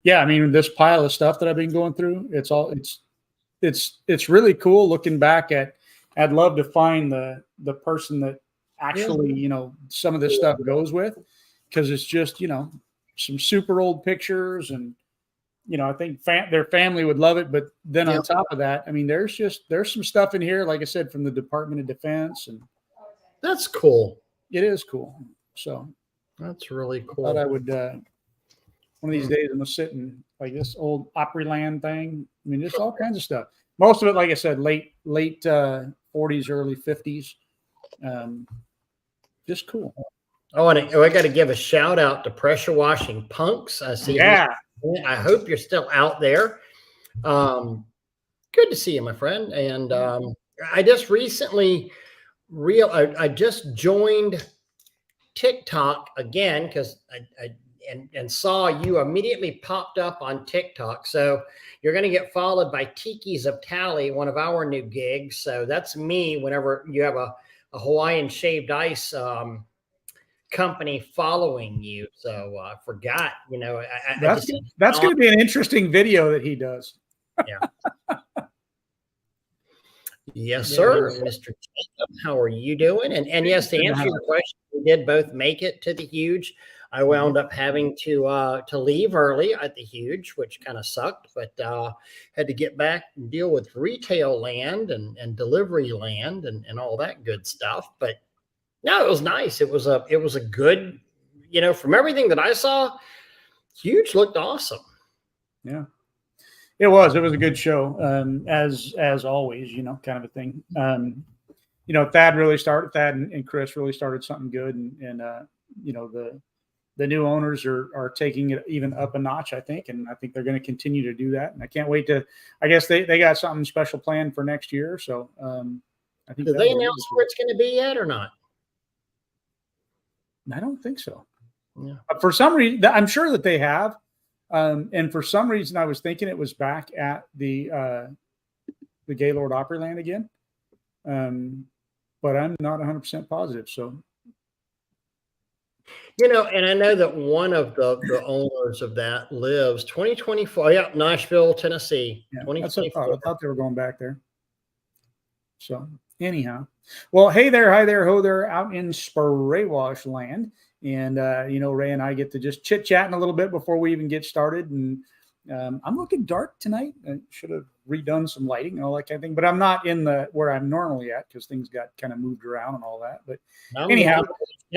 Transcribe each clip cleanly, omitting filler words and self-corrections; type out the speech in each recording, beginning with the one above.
Yeah, I mean, this pile of stuff that I've been going through, it's really cool looking back at. I'd love to find the person that Yeah. actually, some of this stuff goes with, because it's just, some super old pictures, and I think their family would love it. But then Yeah. on top of that, I mean, there's some stuff in here, like I said, from the Department of Defense, and That's cool. it is cool. So That's really I thought I cool. would one of these days I'm gonna sit in like this old Opryland thing. I mean, just all kinds of stuff. Most of it, like I said, late 40s, early 50s. Um, just cool. Oh, and I got to give a shout out to Pressure Washing Punks. I see. Yeah. I hope you're still out there. Good to see you, my friend. And I just recently I just joined TikTok again because I saw you immediately popped up on TikTok. So you're going to get followed by Tiki's of Tally, one of our new gigs. So that's me whenever you have a Hawaiian shaved ice company following you. So I forgot, that's going to be an interesting video that he does. Yeah. Yes, sir. Mr. Jacob, how are you doing? And yes, to answer your question, we did both make it to the Huge. I wound up having to leave early at the Huge, which kind of sucked, but had to get back and deal with retail land and delivery land and all that good stuff. But no, it was nice. It was a good, from everything that I saw, Huge looked awesome. Yeah. It was a good show, as always, kind of a thing. Thad and Chris really started something good, and the new owners are taking it even up a notch, I think, and I think they're going to continue to do that. And I can't wait to. I guess they got something special planned for next year, so I think. Did they announce where it's going to be yet or not? I don't think so. Yeah. But for some reason, I'm sure that they have. And for some reason, I was thinking it was back at the Gaylord Opryland again, but I'm not 100% positive. So, and I know that one of the owners of that lives 2024. Yeah, Nashville, Tennessee. Yeah, that's what I thought. I thought they were going back there. So anyhow, well, hey there, hi there, ho there, out in Spray Wash land. And, Ray and I get to just chit-chatting a little bit before we even get started. And I'm looking dark tonight. I should have redone some lighting and all that kind of thing. But I'm not in where I'm normally at because things got kind of moved around and all that. But anyhow.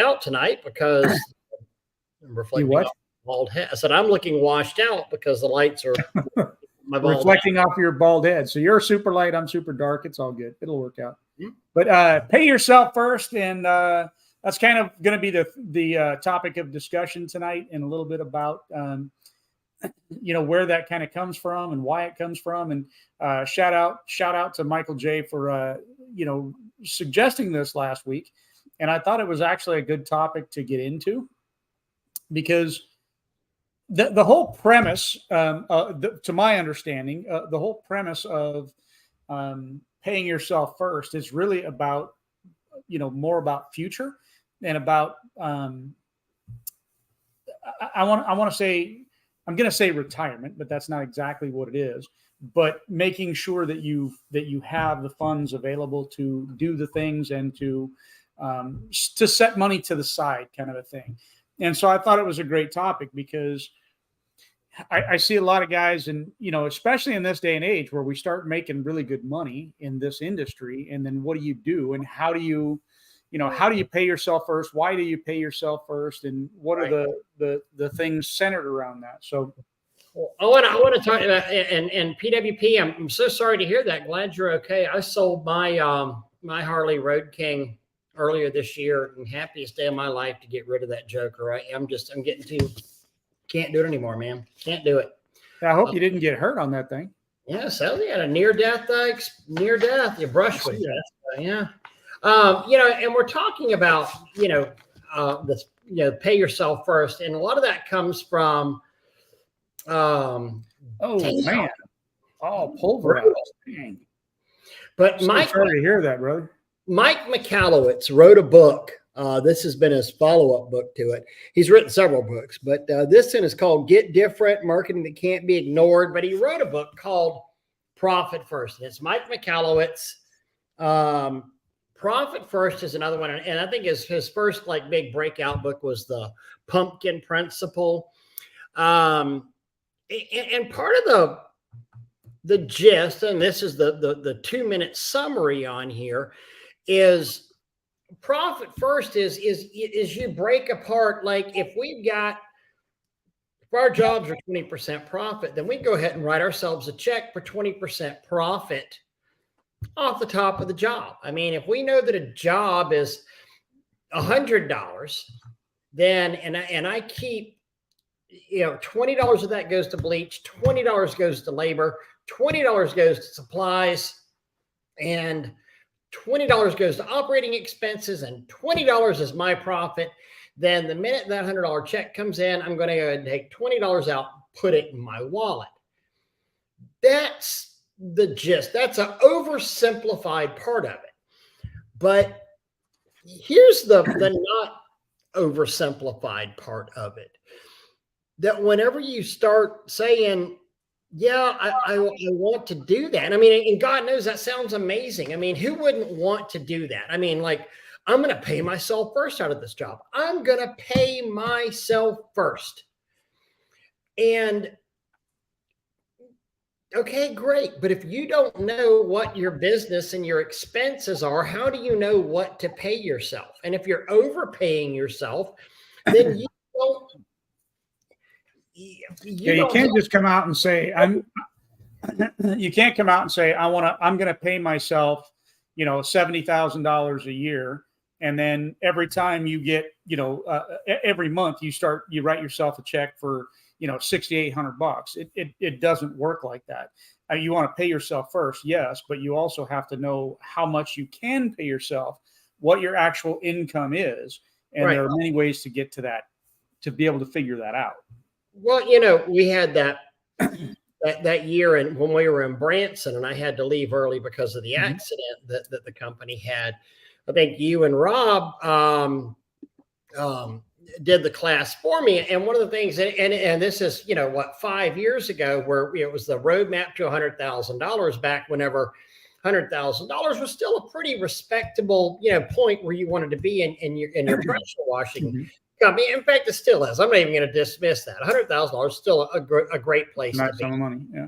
Out tonight because I'm reflecting off bald head. I said, I'm looking washed out because the lights are reflecting off your bald head. So you're super light. I'm super dark. It's all good. It'll work out. Mm-hmm. But pay yourself first. And, that's kind of going to be the topic of discussion tonight, and a little bit about, where that kind of comes from and why it comes from. And shout out to Michael J for, suggesting this last week. And I thought it was actually a good topic to get into, because the whole premise, to my understanding, the whole premise of paying yourself first is really about, more about future. And about, I want to say, I'm going to say retirement, but that's not exactly what it is. But making sure that you have the funds available to do the things and to set money to the side, kind of a thing. And so I thought it was a great topic, because I see a lot of guys, and especially in this day and age where we start making really good money in this industry, and then what do you do, and how do you pay yourself first? Why do you pay yourself first? And what are the things centered around that? So, I want to talk about and PWP. I'm so sorry to hear that. Glad you're okay. I sold my my Harley Road King earlier this year, and happiest day of my life to get rid of that joker. I'm getting too, can't do it anymore, man. Can't do it. I hope you didn't get hurt on that thing. Yeah, so they had a near death. You brush with that. Yeah. And we're talking about, this, pay yourself first. And a lot of that comes from, man. Oh, pulverized. But Mike, sorry to hear that, brother. Mike Michalowicz wrote a book, This has been his follow-up book to it. He's written several books, but this one is called Get Different, Marketing That Can't Be Ignored. But he wrote a book called Profit First. And it's Mike Michalowicz. Profit First is another one. And I think his first like big breakout book was The Pumpkin Principle. And part of the gist, and this is the 2-minute summary on here, is profit first is you break apart. Like if our jobs are 20% profit, then we go ahead and write ourselves a check for 20% profit off the top of the job. I mean, if we know that a job is $100, then and I keep, $20 of that goes to bleach, $20 goes to labor, $20 goes to supplies, and $20 goes to operating expenses, and $20 is my profit. Then the minute that $100 check comes in, I'm going to go ahead and take $20 out, put it in my wallet. That's the gist. That's an oversimplified part of it. But here's the not oversimplified part of it. That whenever you start saying, yeah, I want to do that. I mean, and God knows that sounds amazing. I mean, who wouldn't want to do that? I mean, like, I'm going to pay myself first out of this job. I'm going to pay myself first. And okay, great. But if you don't know what your business and your expenses are, how do you know what to pay yourself? And if you're overpaying yourself, then you don't. You can't just come out and say you can't come out and say I'm going to pay myself, $70,000 a year, and then every time you get, every month you write yourself a check for $6,800. It doesn't work like that. You want to pay yourself first, yes, but you also have to know how much you can pay yourself, what your actual income is, and There are many ways to get to that, to be able to figure that out. Well, we had that year, and when we were in Branson, and I had to leave early because of the accident that the company had. I think you and Rob did the class for me, and one of the things, and this is 5 years ago, where it was the roadmap to $100,000 back whenever $100,000 was still a pretty respectable point where you wanted to be in your pressure washing. company. In fact, it still is. I'm not even going to dismiss that. $100,000 is still a great place to be. Money, yeah.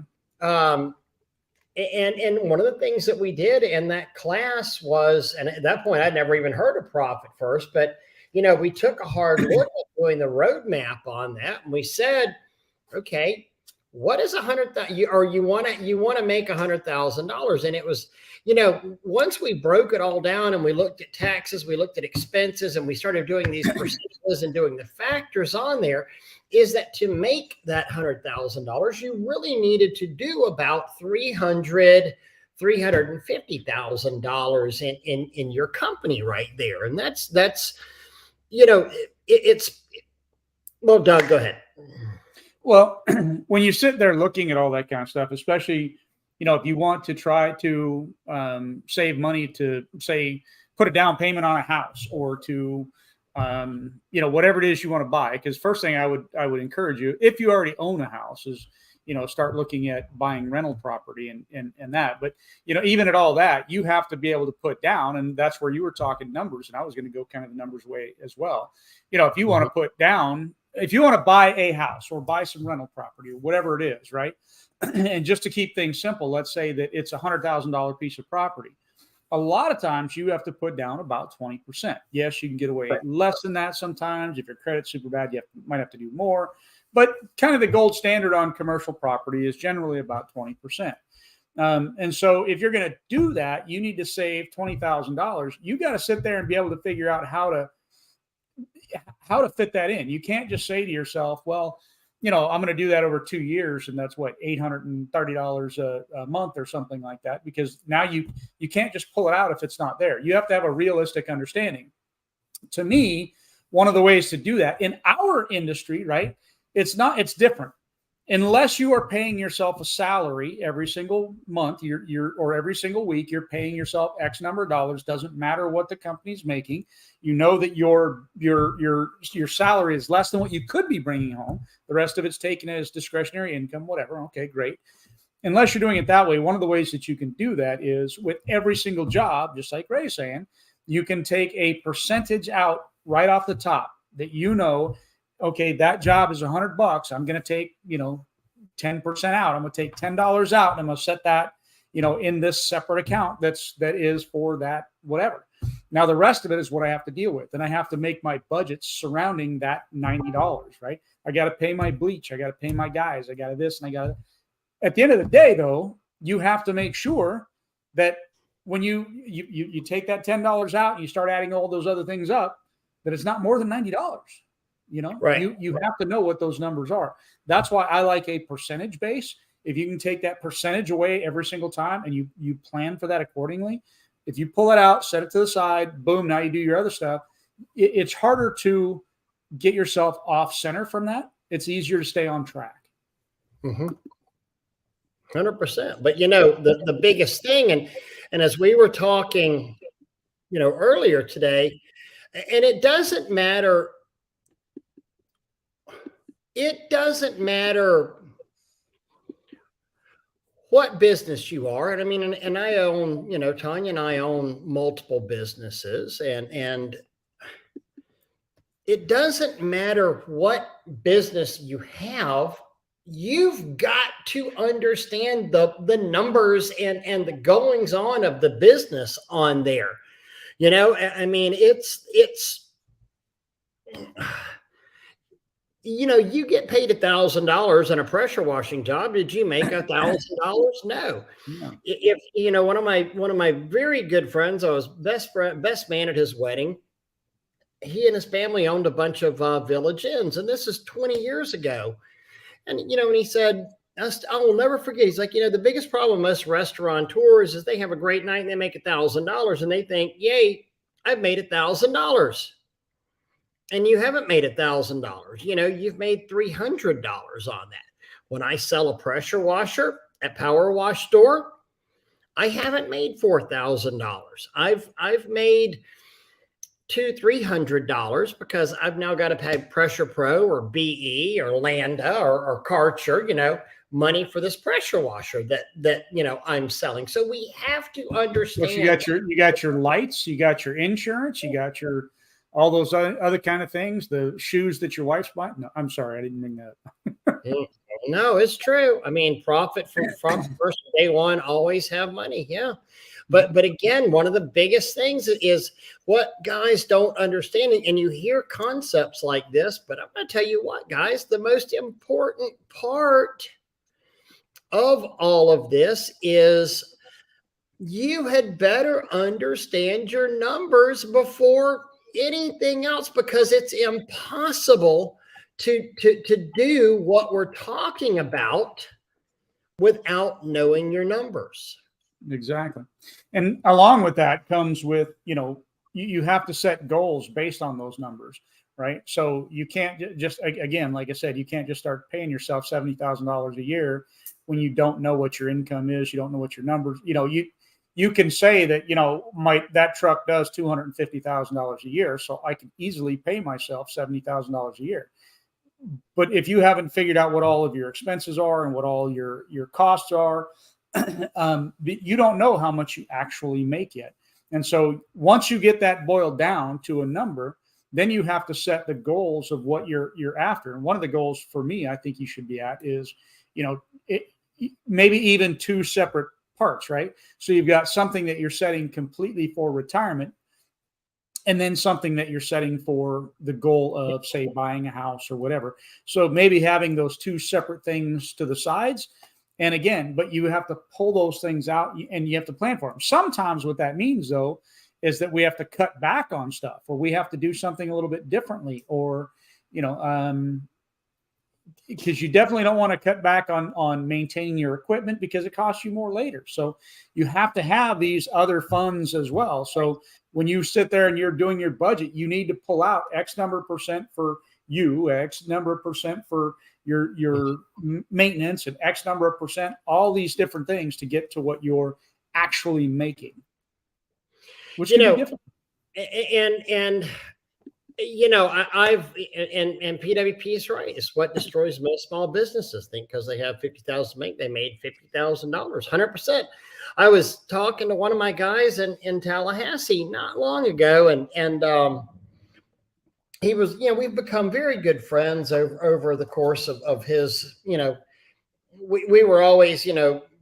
And one of the things that we did in that class was, and at that point, I'd never even heard of Profit First, but we took a hard look at doing the roadmap on that, and we said, okay, what is $100,000? Or you want to make $100,000? And it was, once we broke it all down and we looked at taxes, we looked at expenses, and we started doing these percentages and doing the factors on there, is that to make that $100,000, you really needed to do about $350,000 in your company right there. And that's well, Doug, go ahead. Well, when you sit there looking at all that kind of stuff, especially, if you want to try to save money to, say, put a down payment on a house, or to, whatever it is you want to buy. Because first thing I would encourage you, if you already own a house, is, start looking at buying rental property and that. But, even at all that, you have to be able to put down, and that's where you were talking numbers, and I was going to go kind of the numbers way as well. If you want to put down, if you want to buy a house or buy some rental property or whatever it is, right? And just to keep things simple, let's say that it's $100,000 piece of property. A lot of times you have to put down about 20%. Yes, you can get away less than that sometimes. If your credit's super bad, you might have to do more. But kind of the gold standard on commercial property is generally about 20%. And so if you're going to do that, you need to save $20,000. You got to sit there and be able to figure out how to fit that in. You can't just say to yourself, well, I'm going to do that over 2 years, and that's what, $830 a month or something like that, because now you can't just pull it out if it's not there. You have to have a realistic understanding. To me, one of the ways to do that in our industry, right, it's different. unless you are paying yourself a salary every single month, or every single week, you're paying yourself X number of dollars. Doesn't matter what the company's making. You know that your salary is less than what you could be bringing home. The rest of it's taken as discretionary income, whatever. Okay, great. Unless you're doing it that way, one of the ways that you can do that is with every single job, just like Ray's saying, you can take a percentage out right off the top that okay, that job is $100. I'm going to take, 10% out. I'm going to take $10 out and I'm going to set that, in this separate account that is for that, whatever. Now, the rest of it is what I have to deal with. And I have to make my budgets surrounding that $90, right? I got to pay my bleach. I got to pay my guys. I got to this and I got to. At the end of the day, though, you have to make sure that when you take that $10 out and you start adding all those other things up, that it's not more than $90. Right. You have to know what those numbers are. That's why I like a percentage base. If you can take that percentage away every single time and you plan for that accordingly, if you pull it out, set it to the side, boom, now you do your other stuff. It's harder to get yourself off center from that. It's easier to stay on track. 100%. But the biggest thing, and as we were talking, earlier today, and it doesn't matter. It doesn't matter what business you are. And I mean, and I own, Tanya and I own multiple businesses, and it doesn't matter what business you have. You've got to understand the numbers and the goings on of the business on there. I mean, it's you get paid $1,000 in a pressure washing job. Did you make $1,000? No. If one of my very good friends, I was best man at his wedding. He and his family owned a bunch of Village Inns, and this is 20 years ago. And and he said, I will never forget. He's like, the biggest problem with most restaurateurs is they have a great night and they make $1,000, and they think, yay, I've made $1,000. And you haven't made $1,000. You've made $300 on that. When I sell a pressure washer at Power Wash Store, I haven't made $4,000. I've made $200-$300 because I've now got to pay Pressure Pro or BE or Landa or Karcher, money for this pressure washer that I'm selling. So we have to understand. So you got your lights, you got your insurance, you got your all those other kind of things, the shoes that your wife's buying. No, I'm sorry, I didn't bring that up. No, it's true. I mean, profit from first day one, always have money. Yeah. But again, one of the biggest things is what guys don't understand. And you hear concepts like this, but I'm going to tell you what, guys, the most important part of all of this is you had better understand your numbers before anything else, because it's impossible to do what we're talking about without knowing your numbers. Exactly. And along with that comes with, you have to set goals based on those numbers, right? So you can't just, again, like I said, you can't just start paying yourself $70,000 a year when you don't know what your income is. You don't know what your numbers, you can say that, that truck does $250,000 a year, so I can easily pay myself $70,000 a year. But if you haven't figured out what all of your expenses are and what all your costs are, you don't know how much you actually make yet. And so once you get that boiled down to a number, then you have to set the goals of what you're after. And one of the goals for me, I think you should be at is, maybe even two separate parts, right? So you've got something that you're setting completely for retirement, and then something that you're setting for the goal of, say, buying a house or whatever. So maybe having those two separate things to the sides. And again, but you have to pull those things out and you have to plan for them. Sometimes what that means, though, is that we have to cut back on stuff, or we have to do something a little bit differently, or, because you definitely don't want to cut back on maintaining your equipment because it costs you more later. So you have to have these other funds as well. So when you sit there and you're doing your budget, you need to pull out X number of percent for you, X number of percent for your maintenance and X number of percent, all these different things to get to what you're actually making, which can be difficult. And I've PWP is right. It's what destroys most small businesses. Think because they have 50,000 make, they made $50,000, 100%. I was talking to one of my guys in Tallahassee not long ago, and he was, we've become very good friends over the course of his, we were always,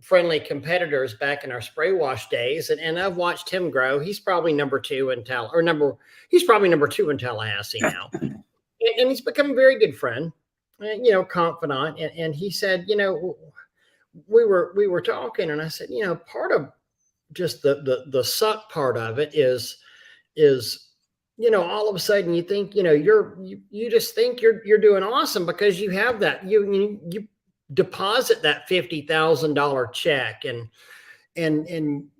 friendly competitors back in our spray wash days. And I've watched him grow. He's probably number two in he's probably number two in Tallahassee now. and he's become a very good friend, confidant. And he said, we were talking, and I said, part of just the suck part of it is, all of a sudden you think, you just think you're doing awesome because you have that, you deposit that $50,000 check and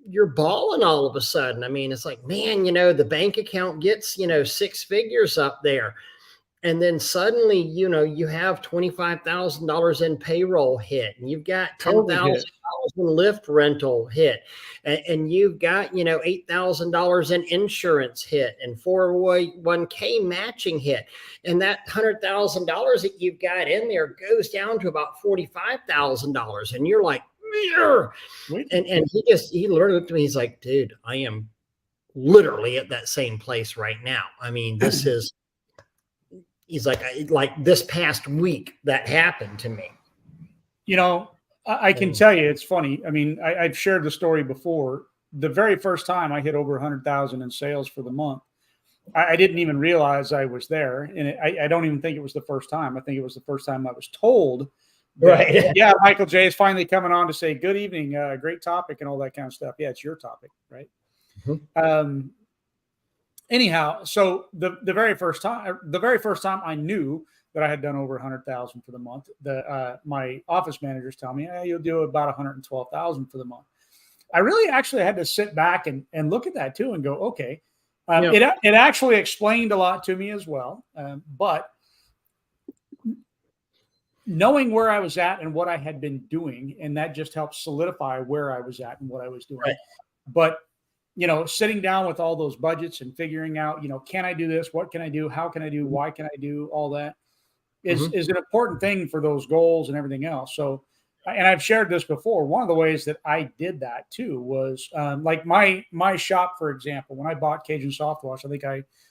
you're balling all of a sudden. I mean, it's like, man, the bank account gets, 6 figures up there. And then suddenly, you have $25,000 in payroll hit, and you've got $10,000 in Lyft rental hit, and you've got, $8,000 in insurance hit and 401k matching hit. And that $100,000 that you've got in there goes down to about $45,000. And you're like, and he literally looked at me. He's like, dude, I am literally at that same place right now. I mean, this is, he's like this past week that happened to me. I can tell you, it's funny. I mean, I've shared the story before. The very first time I hit over 100,000 in sales for the month, I didn't even realize I was there. And I don't even think it was the first time. I think it was the first time I was told, right? Yeah, Michael J is finally coming on to say, good evening, great topic and all that kind of stuff. Yeah, it's your topic, right? Mm-hmm. Anyhow, so the very first time I knew that I had done over 100,000 for the month, my office managers tell me, you'll do about 112,000 for the month. I really actually had to sit back and look at that too and go, okay. It actually explained a lot to me as well. But knowing where I was at and what I had been doing, and that just helped solidify where I was at and what I was doing. Right. But sitting down with all those budgets and figuring out, can I do this? What can I do? How can I do? Why can I do all that is an important thing for those goals and everything else. So, and I've shared this before. One of the ways that I did that too was like my shop, for example, when I bought Cajun Soft Wash, I think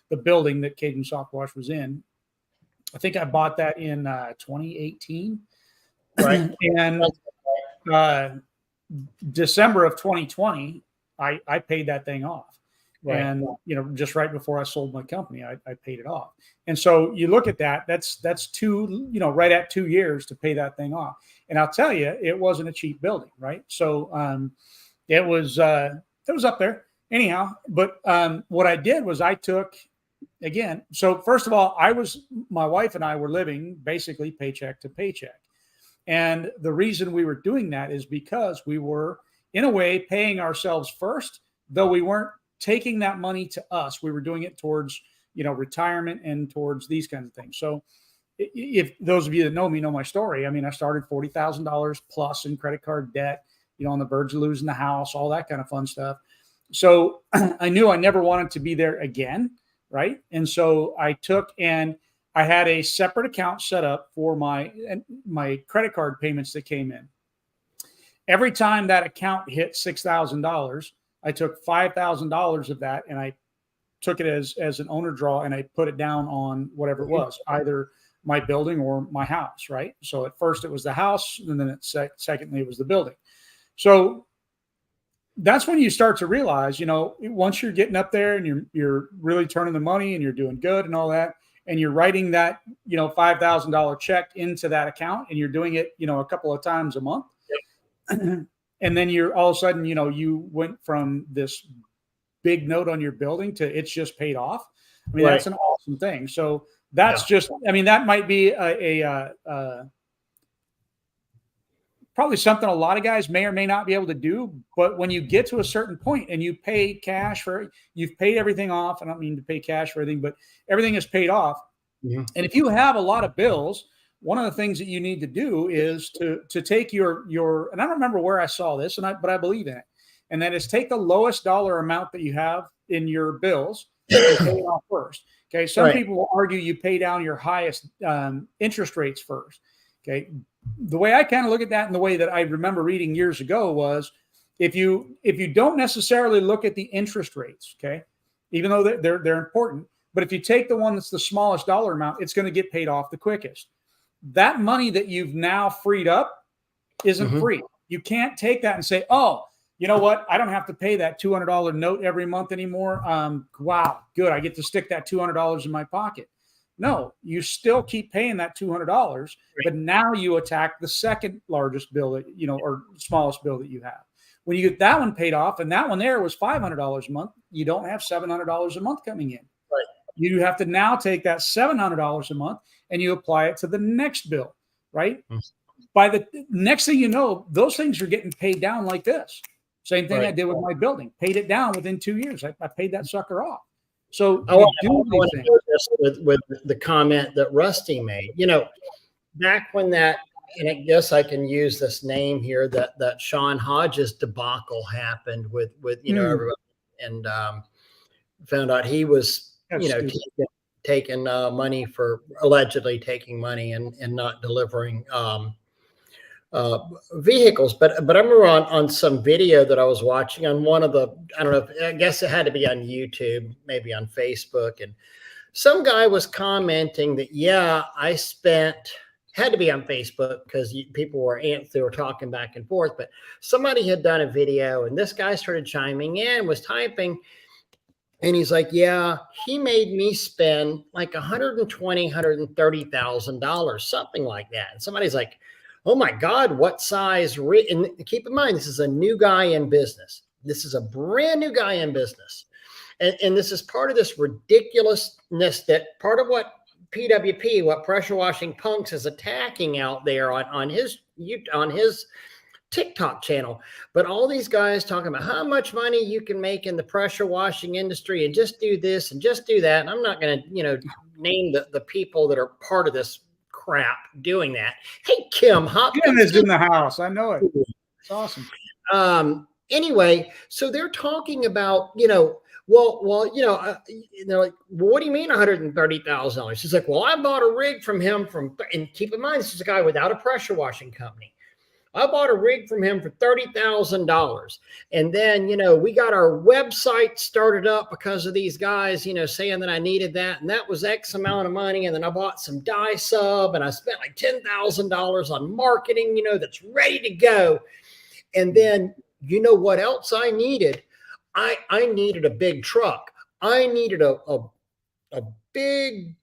the building that Cajun Soft Wash was in, I think I bought that in 2018. Right. And December of 2020, I paid that thing off. Right. And, just right before I sold my company, I paid it off. And so you look at that, that's two, right at 2 years to pay that thing off. And I'll tell you, it wasn't a cheap building. Right. So it was up there anyhow. But what I did was I took, again, so first of all, my wife and I were living basically paycheck to paycheck. And the reason we were doing that is because we were, in a way, paying ourselves first, though we weren't taking that money to us. We were doing it towards, retirement and towards these kinds of things. So if those of you that know me know my story, I mean, I started $40,000 plus in credit card debt, on the verge of losing the house, all that kind of fun stuff. So I knew I never wanted to be there again. Right. And so I had a separate account set up for my credit card payments that came in. Every time that account hit $6,000, I took $5,000 of that and I took it as an owner draw and I put it down on whatever it was, either my building or my house. Right. So at first it was the house, and then secondly it was the building. So that's when you start to realize, once you're getting up there and you're really turning the money and you're doing good and all that, and you're writing that, $5,000 check into that account and you're doing it, a couple of times a month. Yep. And then you're all of a sudden, you went from this big note on your building to it's just paid off. I mean, That's an awesome thing. So that's that might be probably something a lot of guys may or may not be able to do. But when you get to a certain point and you pay cash you've paid everything off. I don't mean to pay cash for everything, but everything is paid off. Yeah. And if you have a lot of bills, one of the things that you need to do is to take your, and I don't remember where I saw this, but I believe in it. And that is take the lowest dollar amount that you have in your bills and pay it off first. Okay. Some people will argue you pay down your highest interest rates first. Okay. The way I kind of look at that, and the way that I remember reading years ago, was if you don't necessarily look at the interest rates, okay, even though they're important, but if you take the one that's the smallest dollar amount, it's going to get paid off the quickest. That money that you've now freed up isn't free. You can't take that and say, oh, you know what? I don't have to pay that $200 note every month anymore. Wow, good. I get to stick that $200 in my pocket. No, you still keep paying that $200, but now you attack the second largest bill that, or smallest bill that you have. When you get that one paid off, and that one there was $500 a month, you don't have $700 a month coming in. Right. You have to now take that $700 a month and you apply it to the next bill, right? By the next thing you know, those things are getting paid down like this. Same thing I did with my building. Paid it down within 2 years. I paid that sucker off. So I want to do this with the comment that Rusty made. Back when that, and I guess I can use this name here, that Sean Hodges debacle happened with everybody, and found out he was taking money for allegedly taking money and not delivering vehicles. But I remember on some video that I was watching on one of the, I don't know, I guess it had to be on YouTube, maybe on Facebook, and some guy was commenting that, I had to be on Facebook because people were they were talking back and forth, but somebody had done a video and this guy started chiming in, was typing, and he's like, he made me spend like $120,000, $130,000, something like that. And somebody's like, oh my God, what size? And keep in mind, this is a new guy in business. This is a brand new guy in business. And this is part of this ridiculousness that part of what PWP, what Pressure Washing Punks is attacking out there on his TikTok channel. But all these guys talking about how much money you can make in the pressure washing industry and just do this and just do that. And I'm not going to, name the people that are part of this crap doing that. Hey, Kim Hopkins. Kim is in the house. I know it. It's awesome. Anyway, so they're talking about, they're like, well, what do you mean $130,000? She's like, well, I bought a rig from him and keep in mind, this is a guy without a pressure washing company. I bought a rig from him for $30,000. And then, we got our website started up because of these guys, saying that I needed that. And that was X amount of money. And then I bought some dye sub and I spent like $10,000 on marketing, that's ready to go. And then, what else I needed? I needed a big truck. I needed a big,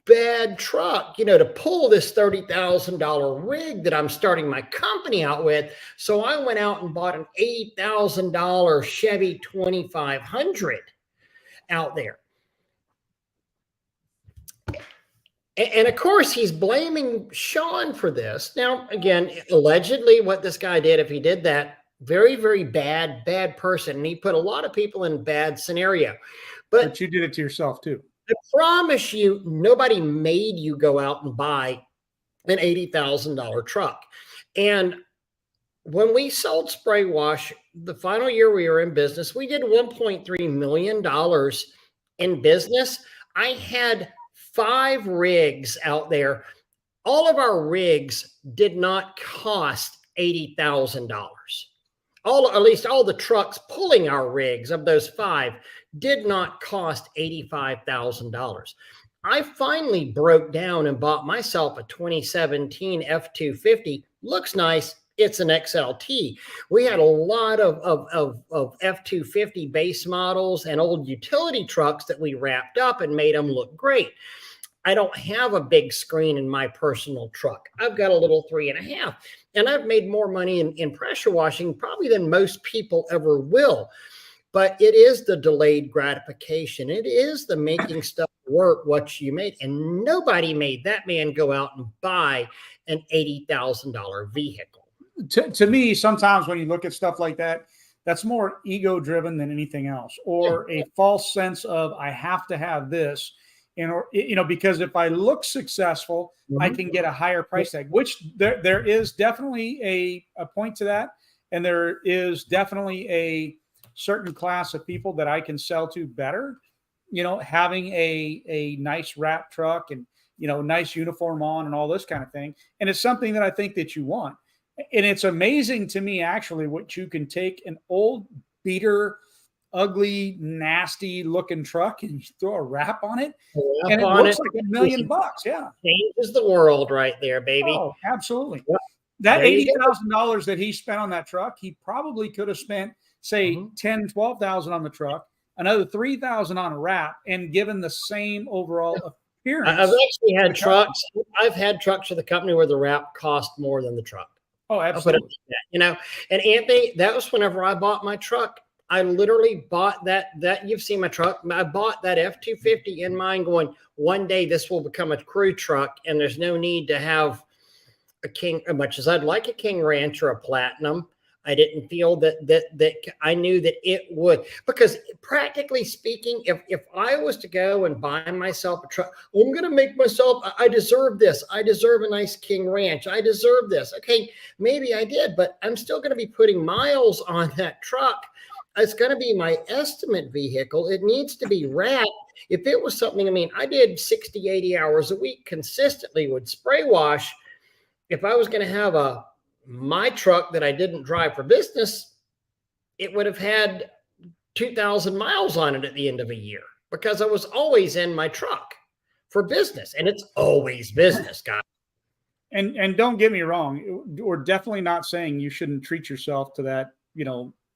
bad truck, to pull this $30,000 rig that I'm starting my company out with. So I went out and bought an $8,000 Chevy 2500 out there. And of course, he's blaming Sean for this. Now, again, allegedly what this guy did, if he did that, very, very bad person. And he put a lot of people in a bad scenario. But you did it to yourself too. I promise you, nobody made you go out and buy an $80,000 truck. And when we sold Spray Wash, the final year we were in business, we did $1.3 million in business. I had 5 rigs out there. All of our rigs did not cost $80,000. At least all the trucks pulling our rigs of those 5 did not cost $85,000. I finally broke down and bought myself a 2017 F-250. Looks nice. It's an XLT. We had a lot of F-250 base models and old utility trucks that we wrapped up and made them look great. I don't have a big screen in my personal truck. I've got a little 3.5, and I've made more money in pressure washing probably than most people ever will. But it is the delayed gratification. It is the making stuff work what you made. And nobody made that man go out and buy an $80,000 vehicle. To me, sometimes when you look at stuff like that, that's more ego driven than anything else, or a false sense of I have to have this because if I look successful, I can get a higher price tag, which there is definitely a point to that. And there is definitely a certain class of people that I can sell to better, having a nice wrap truck and, nice uniform on and all this kind of thing. And it's something that I think that you want. And it's amazing to me, actually, what you can take an old beater, ugly, nasty looking truck and you throw a wrap on it. And it looks like $1 million. Yeah. Changes the world right there, baby. Oh, absolutely. Yeah. That $80,000 that he spent on that truck, he probably could have spent, say, $10,000, $12,000 on the truck, another $3,000 on a wrap, and given the same overall appearance. I've actually had trucks. I've had trucks for the company where the wrap cost more than the truck. Oh, absolutely. And Anthony, that was whenever I bought my truck. I literally bought that you've seen my truck. I bought that F-250 in mind going, one day this will become a crew truck, and there's no need to have a King, as much as I'd like a King Ranch or a Platinum. I didn't feel that I knew that it would, because practically speaking, if I was to go and buy myself a truck, I'm going to make myself, I deserve this. I deserve a nice King Ranch. I deserve this. Okay, maybe I did, but I'm still going to be putting miles on that truck. It's going to be my estimate vehicle. It needs to be wrapped. If it was something, I did 60, 80 hours a week consistently with spray wash. If I was going to have my truck that I didn't drive for business, it would have had 2,000 miles on it at the end of a year, because I was always in my truck for business, and it's always business, guys. And don't get me wrong, we're definitely not saying you shouldn't treat yourself to that,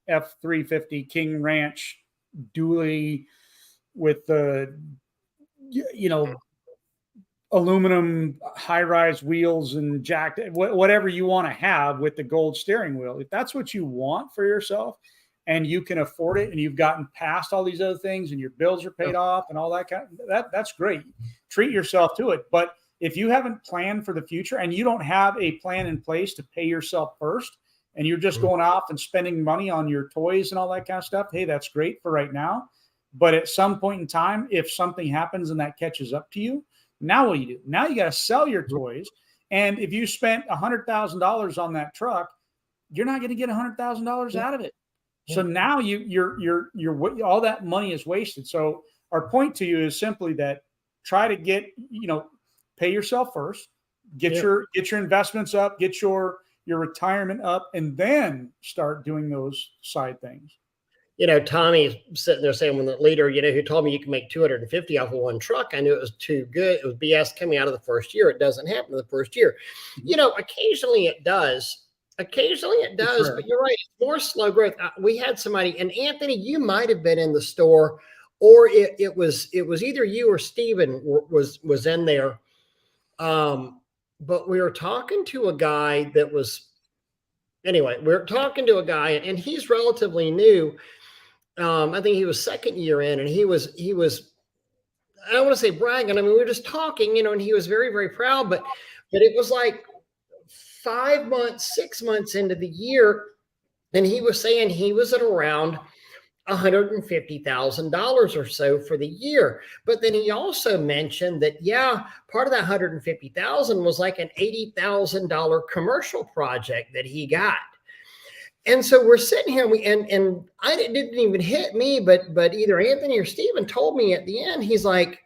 F-350 King Ranch dually with the, aluminum high-rise wheels and jacked, whatever you want to have with the gold steering wheel. If that's what you want for yourself and you can afford it and you've gotten past all these other things and your bills are paid off and all that that's great. Treat yourself to it. But if you haven't planned for the future and you don't have a plan in place to pay yourself first, and you're just going off and spending money on your toys and all that kind of stuff, hey, that's great for right now. But at some point in time, if something happens and that catches up to you, now what do you do? Now you got to sell your toys. And if you spent $100,000 on that truck, you're not going to get $100,000 out of it. So now you're all that money is wasted. So our point to you is simply that try to get, pay yourself first, get your investments up, get your retirement up, and then start doing those side things. Tommy's sitting there saying, when the leader, who told me you can make 250 off of one truck, I knew it was too good. It was BS coming out of the first year. It doesn't happen in the first year. Occasionally it does. Sure. But you're right. It's more slow growth. We had somebody, and Anthony, you might have been in the store, or it was either you or Steven was in there. But we were talking to a guy that was, anyway, and he's relatively new. I think he was second year in, and he was, I don't want to say bragging. We were just talking, and he was very, very proud, but it was like 5 months, 6 months into the year. And he was saying he was at around $150,000 or so for the year. But then he also mentioned that, part of that $150,000 was like an $80,000 commercial project that he got. And so we're sitting here, and it didn't even hit me, but either Anthony or Steven told me at the end, he's like,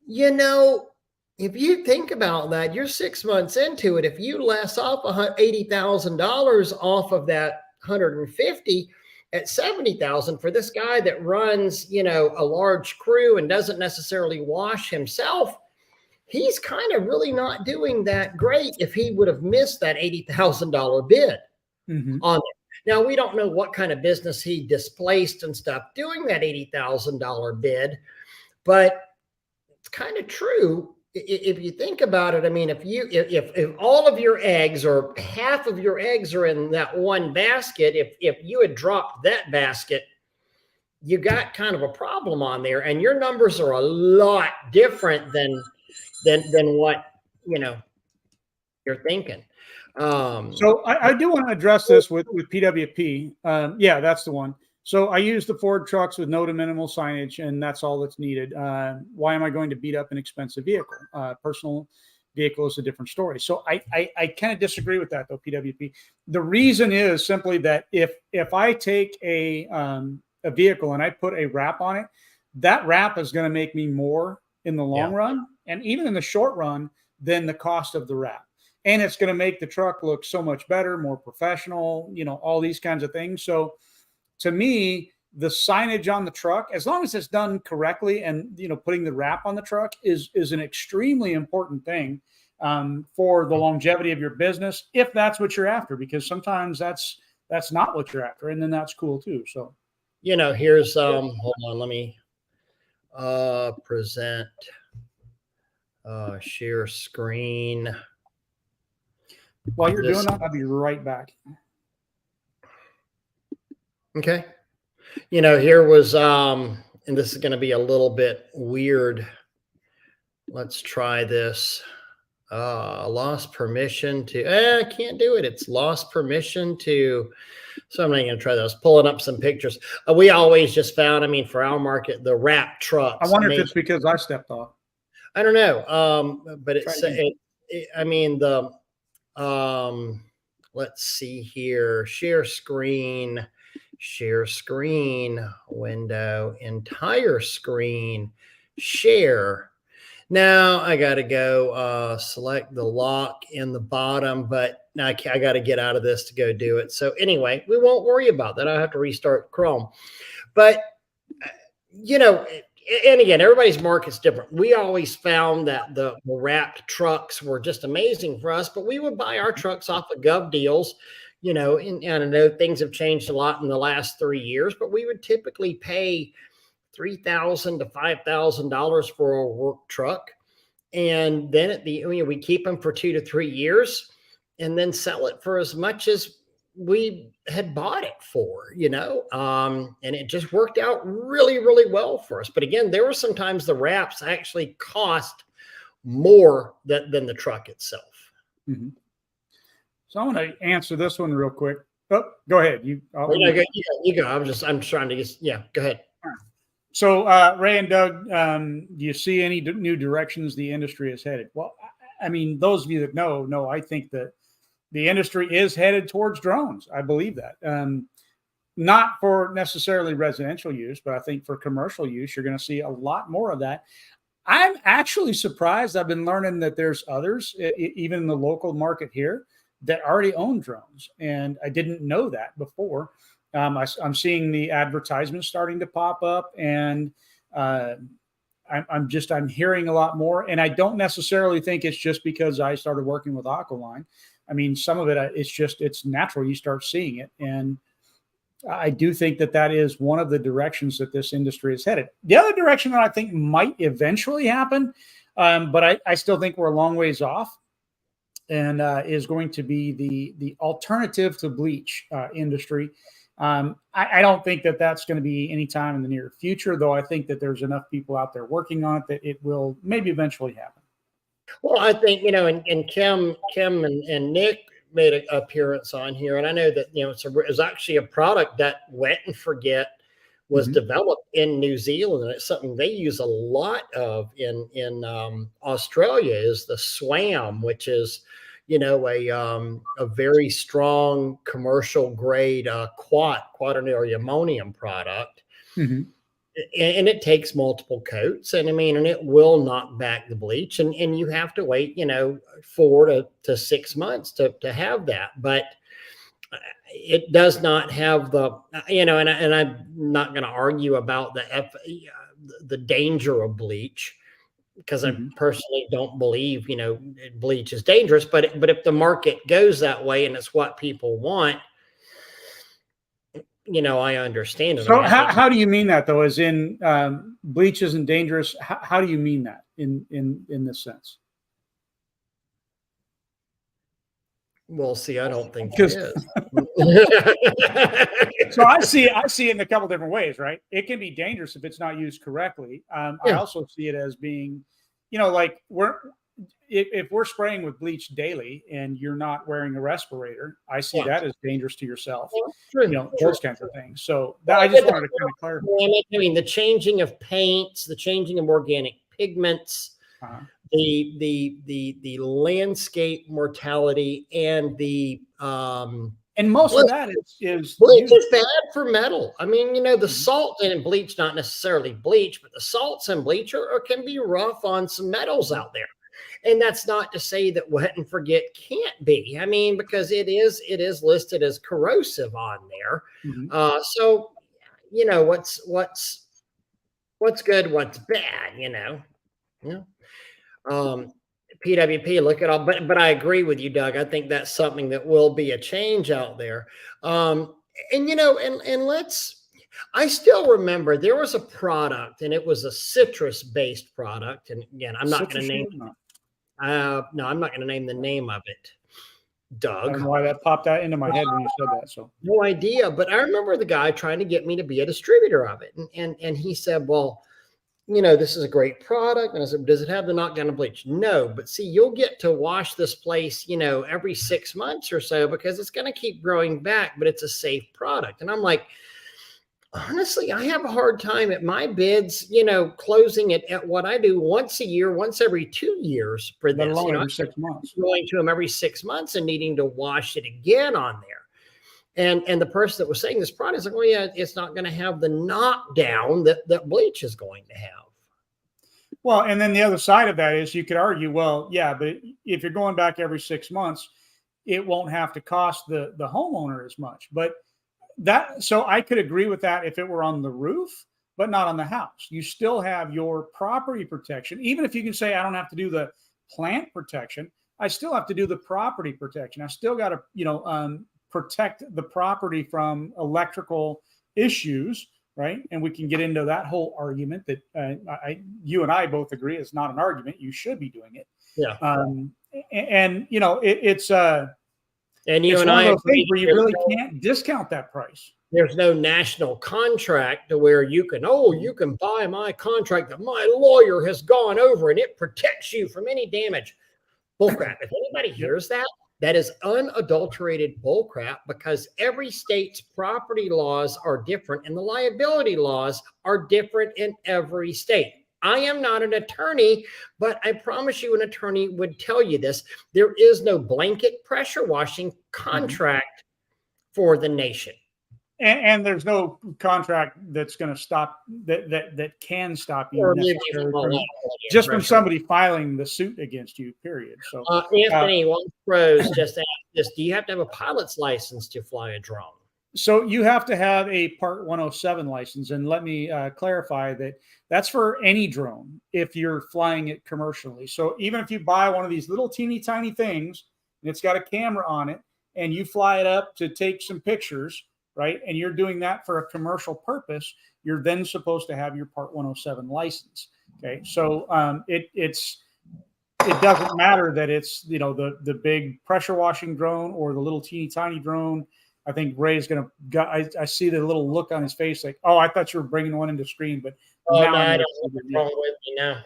if you think about that, you're 6 months into it. If you less off $80,000 off of that 150 at 70,000 for this guy that runs, a large crew and doesn't necessarily wash himself, he's kind of really not doing that great if he would have missed that $80,000 bid. On it. Now, we don't know what kind of business he displaced and stuff doing that $80,000 bid, but it's kind of true. If you think about it, if all of your eggs or half of your eggs are in that one basket, if you had dropped that basket, you got kind of a problem on there, and your numbers are a lot different than what you're thinking. So I do want to address this with PWP. That's the one. So I use the Ford trucks with no to minimal signage, and that's all that's needed. Why am I going to beat up an expensive vehicle? Personal vehicle is a different story. So I kind of disagree with that, though, PWP. The reason is simply that if I take a vehicle and I put a wrap on it, that wrap is going to make me more in the long run, and even in the short run, than the cost of the wrap. And it's going to make the truck look so much better, more professional, all these kinds of things. So to me, the signage on the truck, as long as it's done correctly and, putting the wrap on the truck is an extremely important thing for the longevity of your business, if that's what you're after, because sometimes that's not what you're after. And then that's cool too. So, here's, hold on, let me present, share screen. While you're doing that, I'll be right back. Okay. Here was, and this is going to be a little bit weird. Let's try this. Lost permission to, I can't do it. It's lost permission to, so I'm not going to try those. Pulling up some pictures. We always just found, for our market, the wrap trucks. I wonder if it's because I stepped off. I don't know. But let's see here. Share screen window, entire screen, share. Now I got to go select the lock in the bottom, but now I got to get out of this to go do it. So anyway, we won't worry about that. I'll have to restart Chrome. But, and again, everybody's market's different. We always found that the wrapped trucks were just amazing for us, but we would buy our trucks off of Gov Deals. And I know things have changed a lot in the last 3 years, but we would typically pay $3,000 to $5,000 for a work truck. And then we keep them for 2 to 3 years and then sell it for as much as we had bought it for, and it just worked out really, really well for us. But again, there were sometimes the wraps actually cost more than the truck itself. Mm-hmm. So I want to answer this one real quick. Oh, go ahead. You go. I'm trying to go ahead. So Ray and Doug, do you see any new directions the industry is headed? Well, those of you that know, I think that the industry is headed towards drones. I believe that. Not for necessarily residential use, but I think for commercial use, you're going to see a lot more of that. I'm actually surprised. I've been learning that there's others, even in the local market here, that already own drones. And I didn't know that before. I'm seeing the advertisements starting to pop up, and I'm hearing a lot more. And I don't necessarily think it's just because I started working with Aqualine. Some of it, it's natural. You start seeing it. And I do think that is one of the directions that this industry is headed. The other direction that I think might eventually happen, but I still think we're a long ways off, and is going to be the alternative to bleach industry. I don't think that that's going to be anytime in the near future, though I think that there's enough people out there working on it that it will maybe eventually happen. Well, I think, and Kim and Nick made an appearance on here. And I know that, it's actually a product that Wet and Forget was developed in New Zealand. And it's something they use a lot of in Australia, is the SWAM, which is, a very strong commercial grade quaternary ammonium product. Mm-hmm. And it takes multiple coats, and it will knock back the bleach, and you have to wait, 4 to 6 months to have that. But it does not have the, and I'm not going to argue about the danger of bleach, because I personally don't believe, bleach is dangerous. But if the market goes that way and it's what people want, I understand it. So how do you mean that, though? As in bleach isn't dangerous? How do you mean that in this sense? Well, see, I don't think it is. So I see it in a couple different ways, right? It can be dangerous if it's not used correctly. I also see it as being, like if we're spraying with bleach daily and you're not wearing a respirator, I see Yeah. that as dangerous to yourself. True, You know, true. those kinds of things. So that, I just wanted to kind of clarify. I mean, the changing of paints, the changing of organic pigments, the landscape mortality, and the and most of that is bleach is bad for metal. I mean, you know, the salt in bleach, not necessarily bleach, but the salts in bleach can be rough on some metals out there. And that's not to say that wet and forget can't be. I mean, because it is listed as corrosive on there. So, you know, what's good, what's bad, you know. PWP, look at all, but I agree with you, Doug. I think that's something that will be a change out there. And you know, and I still remember there was a product, and it was a citrus-based product. And again, I'm not going to name. No, I'm not going to name the name of it. Doug, I don't know why that popped out into my head when you said that. So no idea, but I remember the guy trying to get me to be a distributor of it, and he said, well, you know, this is a great product. And I said, does it have the knockdown of bleach? No, but see, you'll get to wash this place, you know, every 6 months or so, because it's going to keep growing back, but it's a safe product. And I'm like, honestly, I have a hard time at my bids, you know, closing it at what I do once a year, once every 2 years for this. You know, every 6 months. Going to them every 6 months and needing to wash it again on there. And the person that was saying this product is like, well, yeah, it's not going to have the knockdown that bleach is going to have. Well, and then the other side of that is you could argue, well, yeah, but if you're going back every 6 months, it won't have to cost the homeowner as much. But so I could agree with that if it were on the roof, but not on the house. You still have your property protection. Even if you can say, I don't have to do the plant protection, I still have to do the property protection. I still got to, you know, protect the property from electrical issues, right? And we can get into that whole argument that you and I both agree is not an argument. You should be doing it. Yeah. And you know, it's and you it's and one I of those things where you really no, can't discount that price. There's no national contract to where you can buy my contract that my lawyer has gone over and it protects you from any damage. Bullcrap. If anybody hears that, that is unadulterated bullcrap, because every state's property laws are different and the liability laws are different in every state. I am not an attorney, but I promise you an attorney would tell you this. There is no blanket pressure washing contract for the nation. And there's no contract that's going to stop that can stop you just from somebody filing the suit against you, period. So Anthony, one pros just asked this: do you have to have a pilot's license to fly a drone? So you have to have a Part 107 license, and let me clarify that that's for any drone if you're flying it commercially. So even if you buy one of these little teeny tiny things and it's got a camera on it and you fly it up to take some pictures, right, and you're doing that for a commercial purpose, you're then supposed to have your Part 107 license. Okay, so it doesn't matter that it's, you know, the big pressure washing drone or the little teeny tiny drone. I think Ray's going to, I see the little look on his face like, oh, I thought you were bringing one into screen, but now I don't know what's wrong with me now.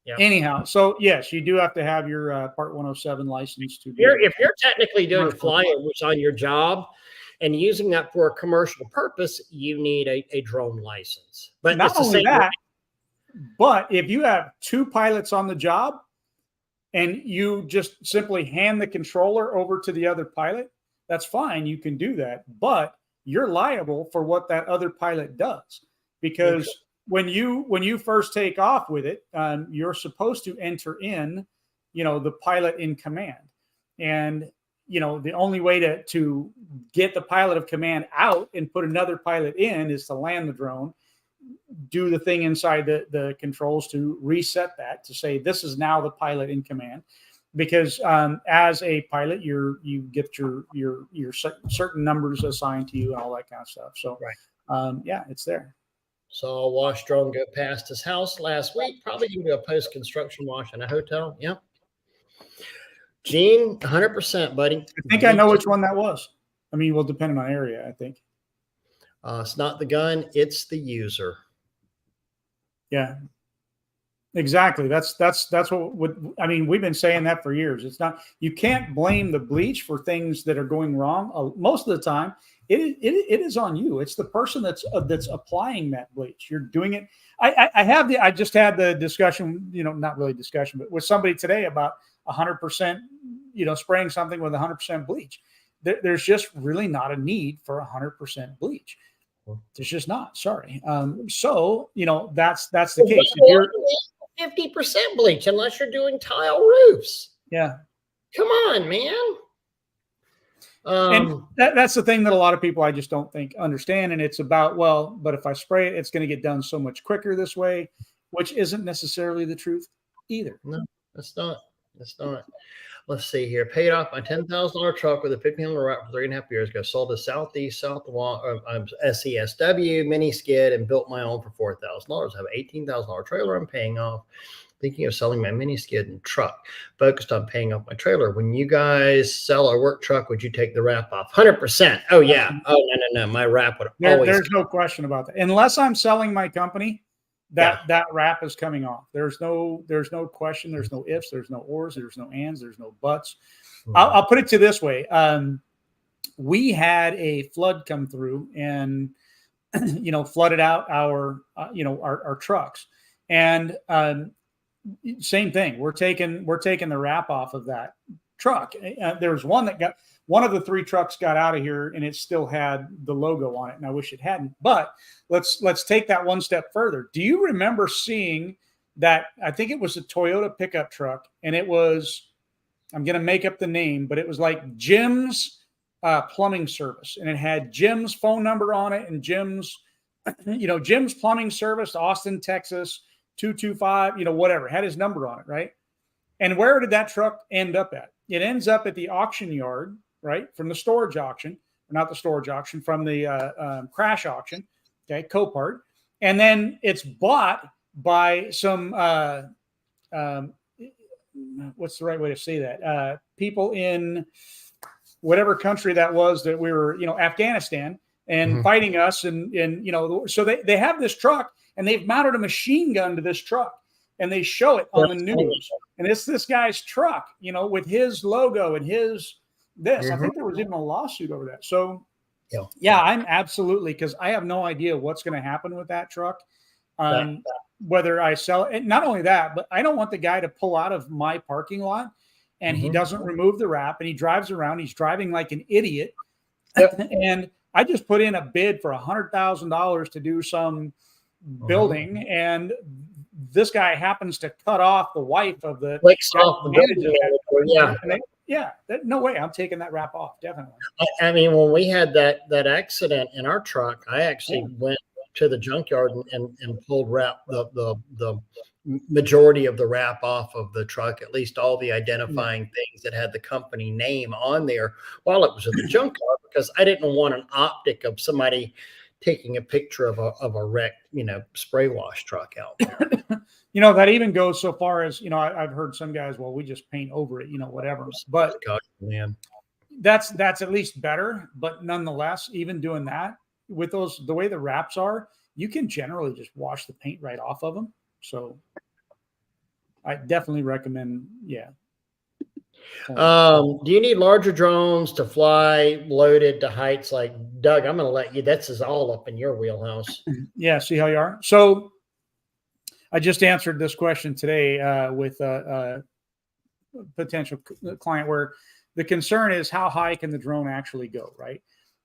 Yeah. Anyhow, so yes, you do have to have your Part 107 license to. If you're technically doing flyovers on your job and using that for a commercial purpose, you need a drone license. But not only that, but if you have 2 pilots on the job and you just simply hand the controller over to the other pilot, that's fine. You can do that, but you're liable for what that other pilot does, because when you first take off with it, you're supposed to enter in, you know, the pilot in command, and you know the only way to get the pilot of command out and put another pilot in is to land the drone, do the thing inside the controls to reset that to say this is now the pilot in command. Because as a pilot, you get your certain numbers assigned to you and all that kind of stuff. So, yeah, it's there. Saw a wash drone go past his house last week. Probably going to do a post-construction wash in a hotel. Yep. Gene, 100%, buddy. I think I know which one that was. I mean, well, depending on area, I think. It's not the gun; it's the user. Yeah. Exactly. That's what I mean. We've been saying that for years. It's not, you can't blame the bleach for things that are going wrong. Most of the time, it is on you. It's the person that's applying that bleach. You're doing it. I just had the discussion, not really discussion, but with somebody today about 100%, spraying something with 100% bleach. There's just really not a need for 100% bleach. There's just not. Sorry. So that's the case. If you're 50% bleach unless you're doing tile roofs. Yeah. Come on, man. And that's the thing that a lot of people I just don't think understand. And it's about, but if I spray it, it's going to get done so much quicker this way, which isn't necessarily the truth either. No, that's not. That's not. Let's see here. Paid off my $10,000 truck with a 1500 wrap for 3.5 years ago. Sold a Southeast SESW mini skid and built my own for $4,000. I have an $18,000 trailer I'm paying off. Thinking of selling my mini skid and truck. Focused on paying off my trailer. When you guys sell a work truck, would you take the wrap off? 100%. Oh yeah. Oh no. My wrap would always. There's no question about that. Unless I'm selling my company, that wrap is coming off. There's no question. There's no ifs. There's no ors. There's no ands. There's no buts. I'll put it to this way. We had a flood come through and flooded out our trucks, and same thing. We're taking the wrap off of that truck. There was one of the 3 trucks got out of here and it still had the logo on it. And I wish it hadn't, but let's take that one step further. Do you remember seeing that? I think it was a Toyota pickup truck, and it was, I'm going to make up the name, but it was like Jim's plumbing service. And it had Jim's phone number on it, and Jim's plumbing service, Austin, Texas, 225, whatever, had his number on it, right? And where did that truck end up at? It ends up at the auction yard, right? From the storage auction, or not the storage auction, from the crash auction, okay, Copart. And then it's bought by some, what's the right way to say that? People in whatever country that was that we were, Afghanistan, and fighting us. And so they have this truck, and they've mounted a machine gun to this truck, and they show it on the news. And it's this guy's truck, with his logo and his this. I think there was even a lawsuit over that. So, yeah, I'm absolutely, because I have no idea what's going to happen with that truck. Whether I sell it. And not only that, but I don't want the guy to pull out of my parking lot and he doesn't remove the wrap, and he drives around. He's driving like an idiot. And I just put in a bid for $100,000 to do some building, and this guy happens to cut off the wife of the no way, I'm taking that wrap off, definitely. I mean, when we had that accident in our truck, I actually went to the junkyard and pulled the majority of the wrap off of the truck, at least all the identifying things that had the company name on there while it was in the junkyard, because I didn't want an optic of somebody taking a picture of a wrecked, spray wash truck out there. That even goes so far as, I've heard some guys, well, we just paint over it, whatever. But that's at least better. But nonetheless, even doing that with the way the wraps are, you can generally just wash the paint right off of them. So I definitely recommend, Do you need larger drones to fly loaded to heights like Doug? I'm going to let you. This is all up in your wheelhouse. Yeah. See how you are. So I just answered this question today with a potential client, where the concern is how high can the drone actually go, right?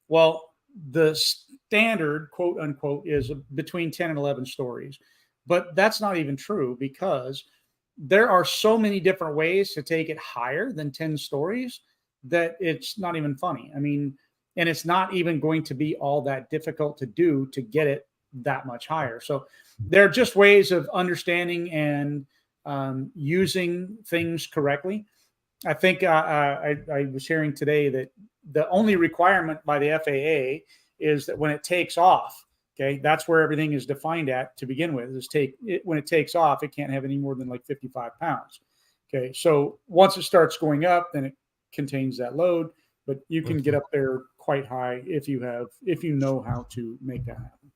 Well, the standard, quote unquote, is between 10 and 11 stories, but that's not even true, because there are so many different ways to take it higher than 10 stories that it's not even funny. I mean, and it's not even going to be all that difficult to do to get it that much higher. So there are just ways of understanding and using things correctly. I think I was hearing today that the only requirement by the FAA is that when it takes off, okay, that's where everything is defined at to begin with, when it takes off, it can't have any more than like 55 pounds. Okay. So once it starts going up, then it contains that load, but you can get up there quite high if you know how to make that happen.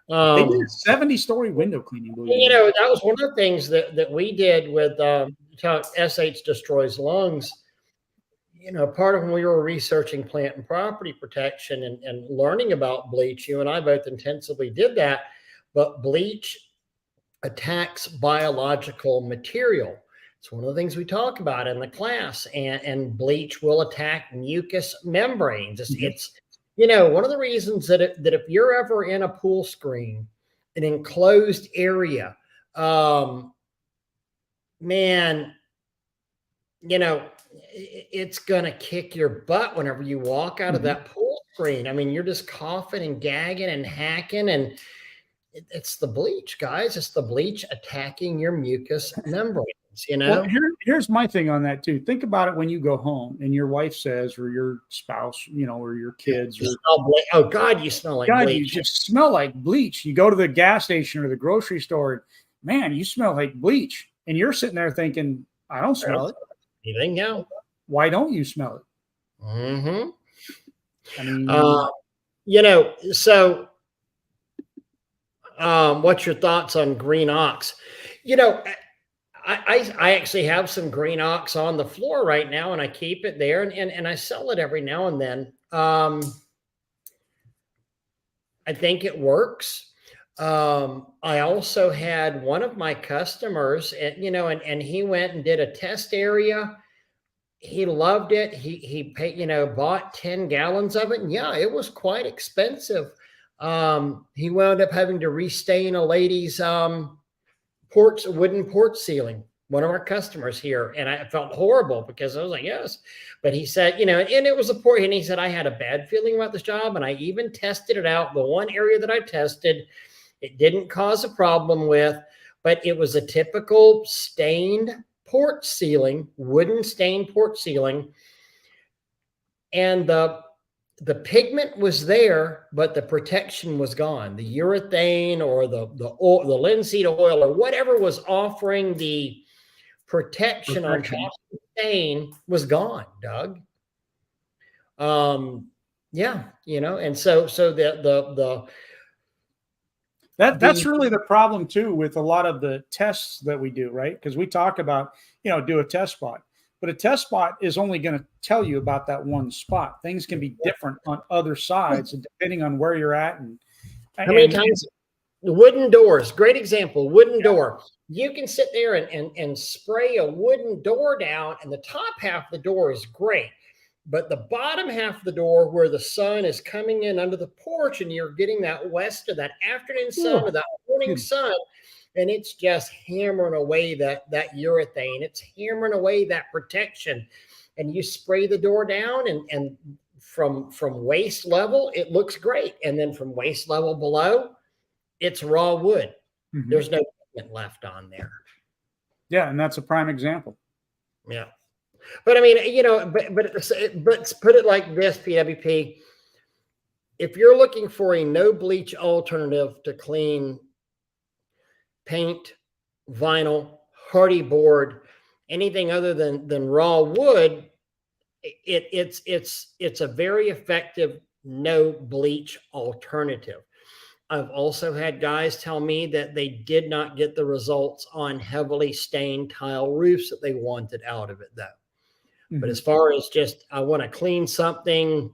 They did a 70-story window cleaning. That was one of the things that we did with SH Destroys Lungs. Part of when we were researching plant and property protection and learning about bleach, you and I both intensively did that. But bleach attacks biological material. It's one of the things we talk about in the class, and bleach will attack mucous membranes. It's one of the reasons that if you're ever in a pool screen, an enclosed area, man, it's going to kick your butt whenever you walk out of that pool screen. I mean, you're just coughing and gagging and hacking, and it's the bleach, guys. It's the bleach attacking your mucous membranes. Well, here's my thing on that too. Think about it when you go home and your wife says, or your spouse, or your kids, oh God, you smell like bleach. You just smell like bleach. You go to the gas station or the grocery store, man, you smell like bleach, and you're sitting there thinking, I don't smell it. You think no? Why don't you smell it? Mm-hmm. I mean, so what's your thoughts on green ox? I actually have some green ox on the floor right now, and I keep it there, and I sell it every now and then. I think it works. I also had one of my customers, and he went and did a test area. He loved it. He paid, bought 10 gallons of it, and yeah, it was quite expensive. He wound up having to restain a lady's wooden porch ceiling, one of our customers here. And I felt horrible because I was like, yes. But he said, and it was a poor, and he said, I had a bad feeling about this job. And I even tested it out. The one area that I tested, it didn't cause a problem with, but it was a typical stained porch ceiling, wooden stained porch ceiling. And the pigment was there, but the protection was gone. The urethane or the linseed oil or whatever was offering the protection on top of the stain was gone, Doug. And so that's really the problem too with a lot of the tests that we do, right? Because we talk about, do a test spot. But a test spot is only going to tell you about that one spot. Things can be different on other sides, and depending on where you're at. And how many times wooden doors? Great example. Wooden door. You can sit there and spray a wooden door down, and the top half of the door is great, but the bottom half of the door, where the sun is coming in under the porch, and you're getting that west or that afternoon sun or that morning sun. And it's just hammering away that urethane. It's hammering away that protection. And you spray the door down, and from waist level, it looks great. And then from waist level below, it's raw wood. Mm-hmm. There's no pigment left on there. Yeah, and that's a prime example. Yeah. But I mean, but put it like this, PWP. If you're looking for a no bleach alternative to clean paint, vinyl, hardy board, anything other than raw wood, it's a very effective no bleach alternative. I've also had guys tell me that they did not get the results on heavily stained tile roofs that they wanted out of it, though. Mm-hmm. But as far as just, I want to clean something,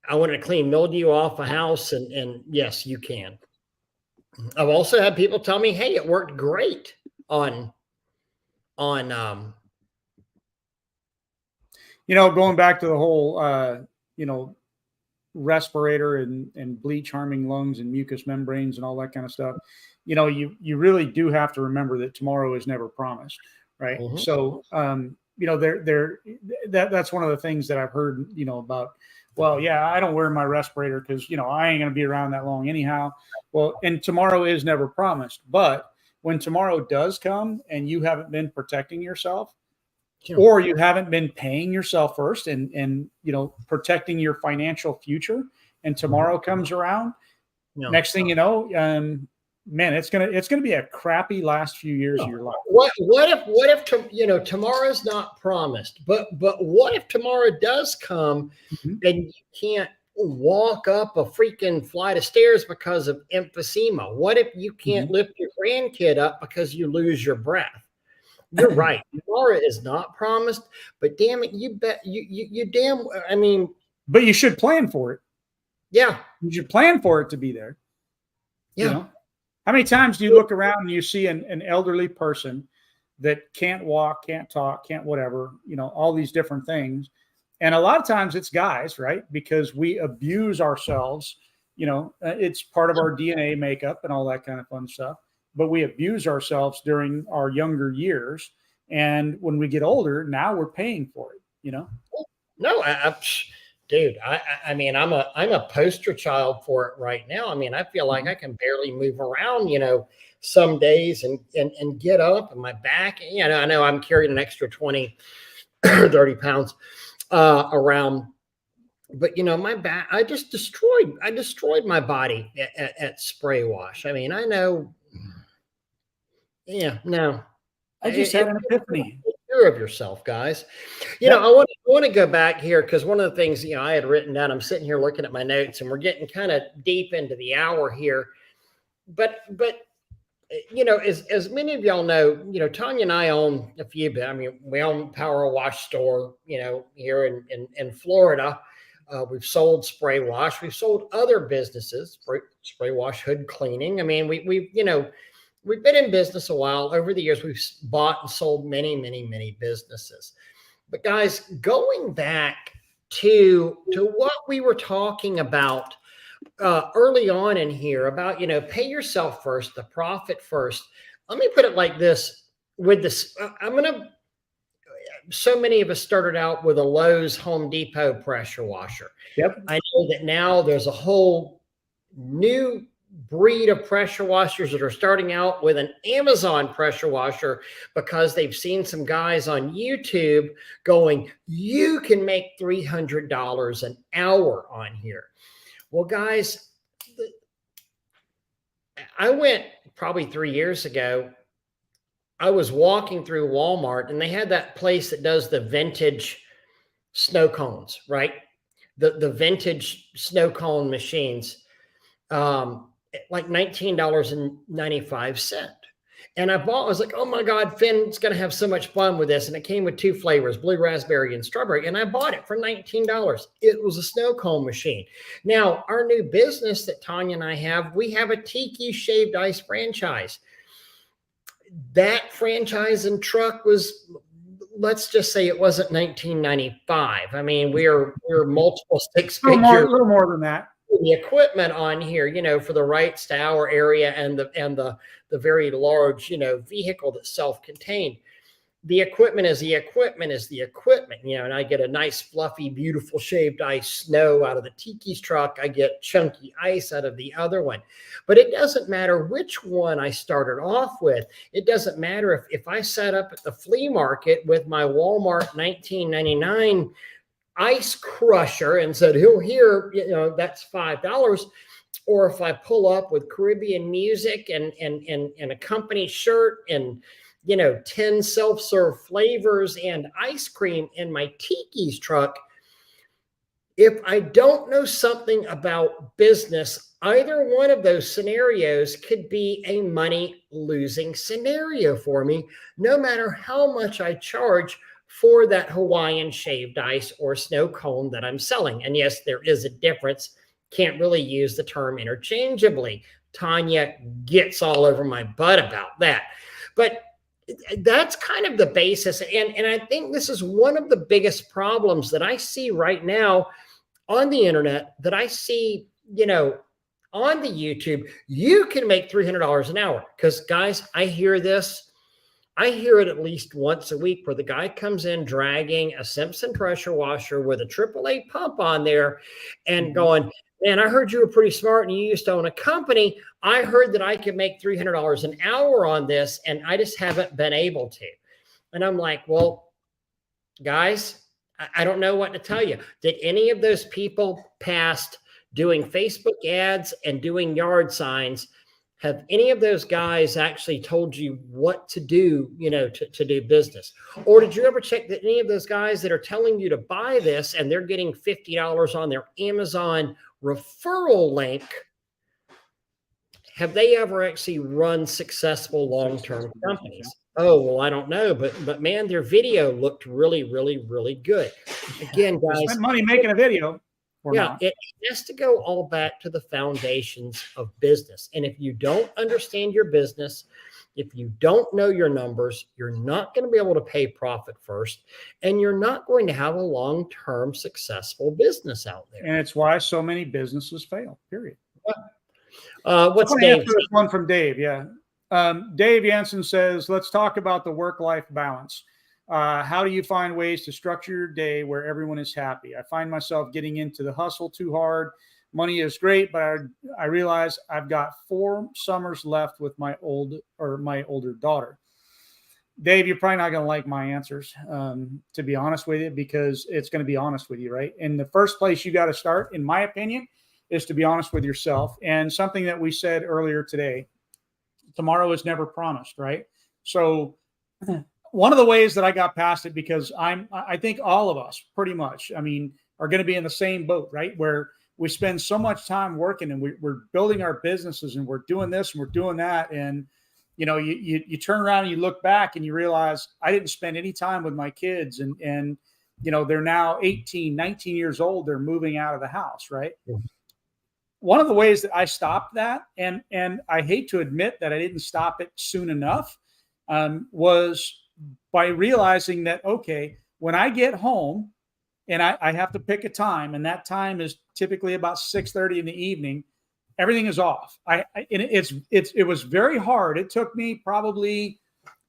I want to clean mildew off a house, and yes, you can. I've also had people tell me, hey, it worked great on going back to the whole, respirator and bleach harming lungs and mucous membranes and all that kind of stuff. You really do have to remember that tomorrow is never promised, right? Mm-hmm. So, that's one of the things that I've heard, about, well, yeah, I don't wear my respirator because, I ain't going to be around that long anyhow. Well, and tomorrow is never promised. But when tomorrow does come and you haven't been protecting yourself, or you haven't been paying yourself first and protecting your financial future, and tomorrow comes around, next thing you know, man, it's gonna be a crappy last few years of your life. What if tomorrow's not promised, but what if tomorrow does come, mm-hmm. and you can't walk up a freaking flight of stairs because of emphysema? What if you can't lift your grandkid up because you lose your breath? You're right. Tomorrow is not promised, but damn it, you bet you damn. I mean, but you should plan for it. Yeah, you should plan for it to be there. Yeah. You know? How many times do you look around and you see an elderly person that can't walk, can't talk, can't whatever, you know, all these different things. And a lot of times it's guys, right? Because we abuse ourselves, you know, it's part of our DNA makeup and all that kind of fun stuff. But we abuse ourselves during our younger years. And when we get older, now we're paying for it, you know? No, dude, I mean, I'm a poster child for it right now. I mean, I feel like I can barely move around, you know, some days and get up, and my back, you know, I know I'm carrying an extra 20 or 30 pounds around, but you know, my back, I destroyed my body at spray wash. I mean, I know. Yeah, no. I just had an epiphany. Sure of yourself, guys. You know, I want to go back here because one of the things, you know, I had written down, I'm sitting here looking at my notes, and we're getting kind of deep into the hour here. But you know, as many of y'all know, you know, Tanya and I own a few, I mean, we own Power Wash store, you know, here in Florida. We've sold Spray Wash. We've sold other businesses, Spray Wash Hood Cleaning. I mean, we've, you know, we've been in business a while. Over the years, we've bought and sold many, many, many businesses. But guys, going back to what we were talking about early on in here about, you know, pay yourself first, the profit first. Let me put it like this with this. So many of us started out with a Lowe's Home Depot pressure washer. Yep. I know that now there's a whole new breed of pressure washers that are starting out with an Amazon pressure washer because they've seen some guys on YouTube going, you can make $300 an hour on here. Well, guys, I went probably 3 years ago. I was walking through Walmart, and they had that place that does the vintage snow cones, right? The vintage snow cone machines, like $19.95. And I was like, oh my God, Finn's going to have so much fun with this. And it came with 2 flavors, blue raspberry and strawberry. And I bought it for $19. It was a snow cone machine. Now, our new business that Tanya and I have, we have a Tiki Shaved Ice franchise. That franchise and truck was, let's just say it wasn't $19.95. I mean, we're multiple six figures. A little more than that. The equipment on here, you know, for the Wrights Tower area and the very large, you know, vehicle that's self-contained. The equipment is the equipment, you know, and I get a nice, fluffy, beautiful shaved ice snow out of the Tiki's truck. I get chunky ice out of the other one. But it doesn't matter which one I started off with. It doesn't matter if I sat up at the flea market with my Walmart 1999 ice crusher and said, here, you know, that's $5. Or if I pull up with Caribbean music and a company shirt and, you know, 10 self-serve flavors and ice cream in my Tiki's truck, if I don't know something about business, either one of those scenarios could be a money-losing scenario for me, no matter how much I charge for that Hawaiian shaved ice or snow cone that I'm selling. And yes, there is a difference. Can't really use the term interchangeably. Tanya gets all over my butt about that. But that's kind of the basis. And I think this is one of the biggest problems that I see right now on the internet, that I see, you know, on the YouTube. You can make $300 an hour. Because guys, I hear this. I hear it at least once a week where the guy comes in dragging a Simpson pressure washer with a AAA pump on there and going, man, I heard you were pretty smart and you used to own a company. I heard that I could make $300 an hour on this, and I just haven't been able to. And I'm like, well, guys, I don't know what to tell you. Did any of those people past doing Facebook ads and doing yard signs have any of those guys actually told you what to do, to do business? Or did you ever check that any of those guys that are telling you to buy this and they're getting $50 on their Amazon referral link, have they ever actually run successful long-term companies? Oh, well, I don't know, but man, their video looked really, really, really good. Again, guys, spend money making a video. Yeah, it has to go all back to the foundations of business. And if you don't understand your business, if you don't know your numbers, you're not going to be able to pay profit first, and you're not going to have a long-term successful business out there. And it's why so many businesses fail, period. What's Dave? One from Dave, yeah. Dave Jensen says, let's talk about the work-life balance. How do you find ways to structure your day where everyone is happy? I find myself getting into the hustle too hard. Money is great, but I realize I've got 4 summers left with my older daughter. Dave, you're probably not going to like my answers, to be honest with you, because it's going to be honest with you, right? In the first place, you got to start, in my opinion, is to be honest with yourself. And something that we said earlier today, tomorrow is never promised, right? So one of the ways that I got past it, because I think all of us pretty much, I mean, are going to be in the same boat, right? Where we spend so much time working and we're building our businesses and we're doing this and we're doing that. And, you turn around and you look back and you realize I didn't spend any time with my kids and they're now 18, 19 years old. They're moving out of the house, right? Mm-hmm. One of the ways that I stopped that, and I hate to admit that I didn't stop it soon enough, was by realizing that, okay, when I get home and I have to pick a time, and that time is typically about 6:30 in the evening, everything is off. It was very hard. It took me probably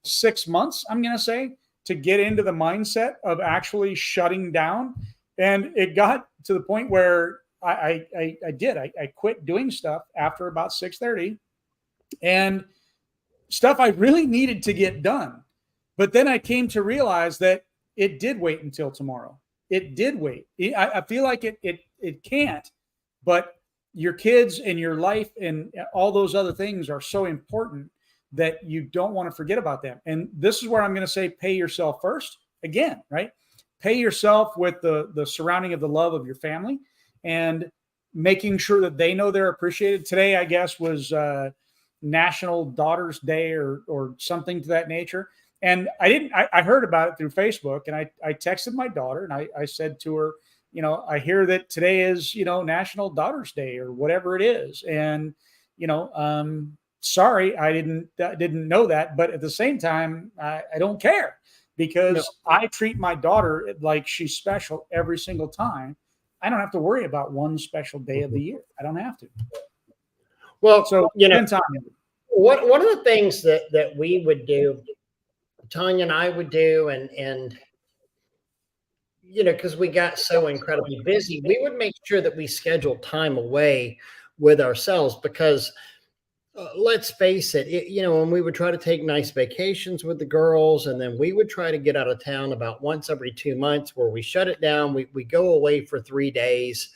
6 months, I'm going to say, to get into the mindset of actually shutting down. And it got to the point where I quit doing stuff after about 6:30, and stuff I really needed to get done. But then I came to realize that it did wait until tomorrow. It did wait. I feel like it can't, but your kids and your life and all those other things are so important that you don't want to forget about them. And this is where I'm going to say, pay yourself first again, right? Pay yourself with the surrounding of the love of your family and making sure that they know they're appreciated. Today, I guess, was National Daughters Day or something to that nature. And I heard about it through Facebook, and I texted my daughter and I said to her, I hear that today is, National Daughters Day or whatever it is. And, sorry, I didn't know that. But at the same time, I don't care, because I treat my daughter like she's special every single time. I don't have to worry about one special day of the year. I don't have to. Well, so, one of the things that we would do, Tanya and I would do, and because we got so incredibly busy, we would make sure that we scheduled time away with ourselves, because let's face it, when we would try to take nice vacations with the girls, and then we would try to get out of town about once every 2 months, where we shut it down. We go away for 3 days.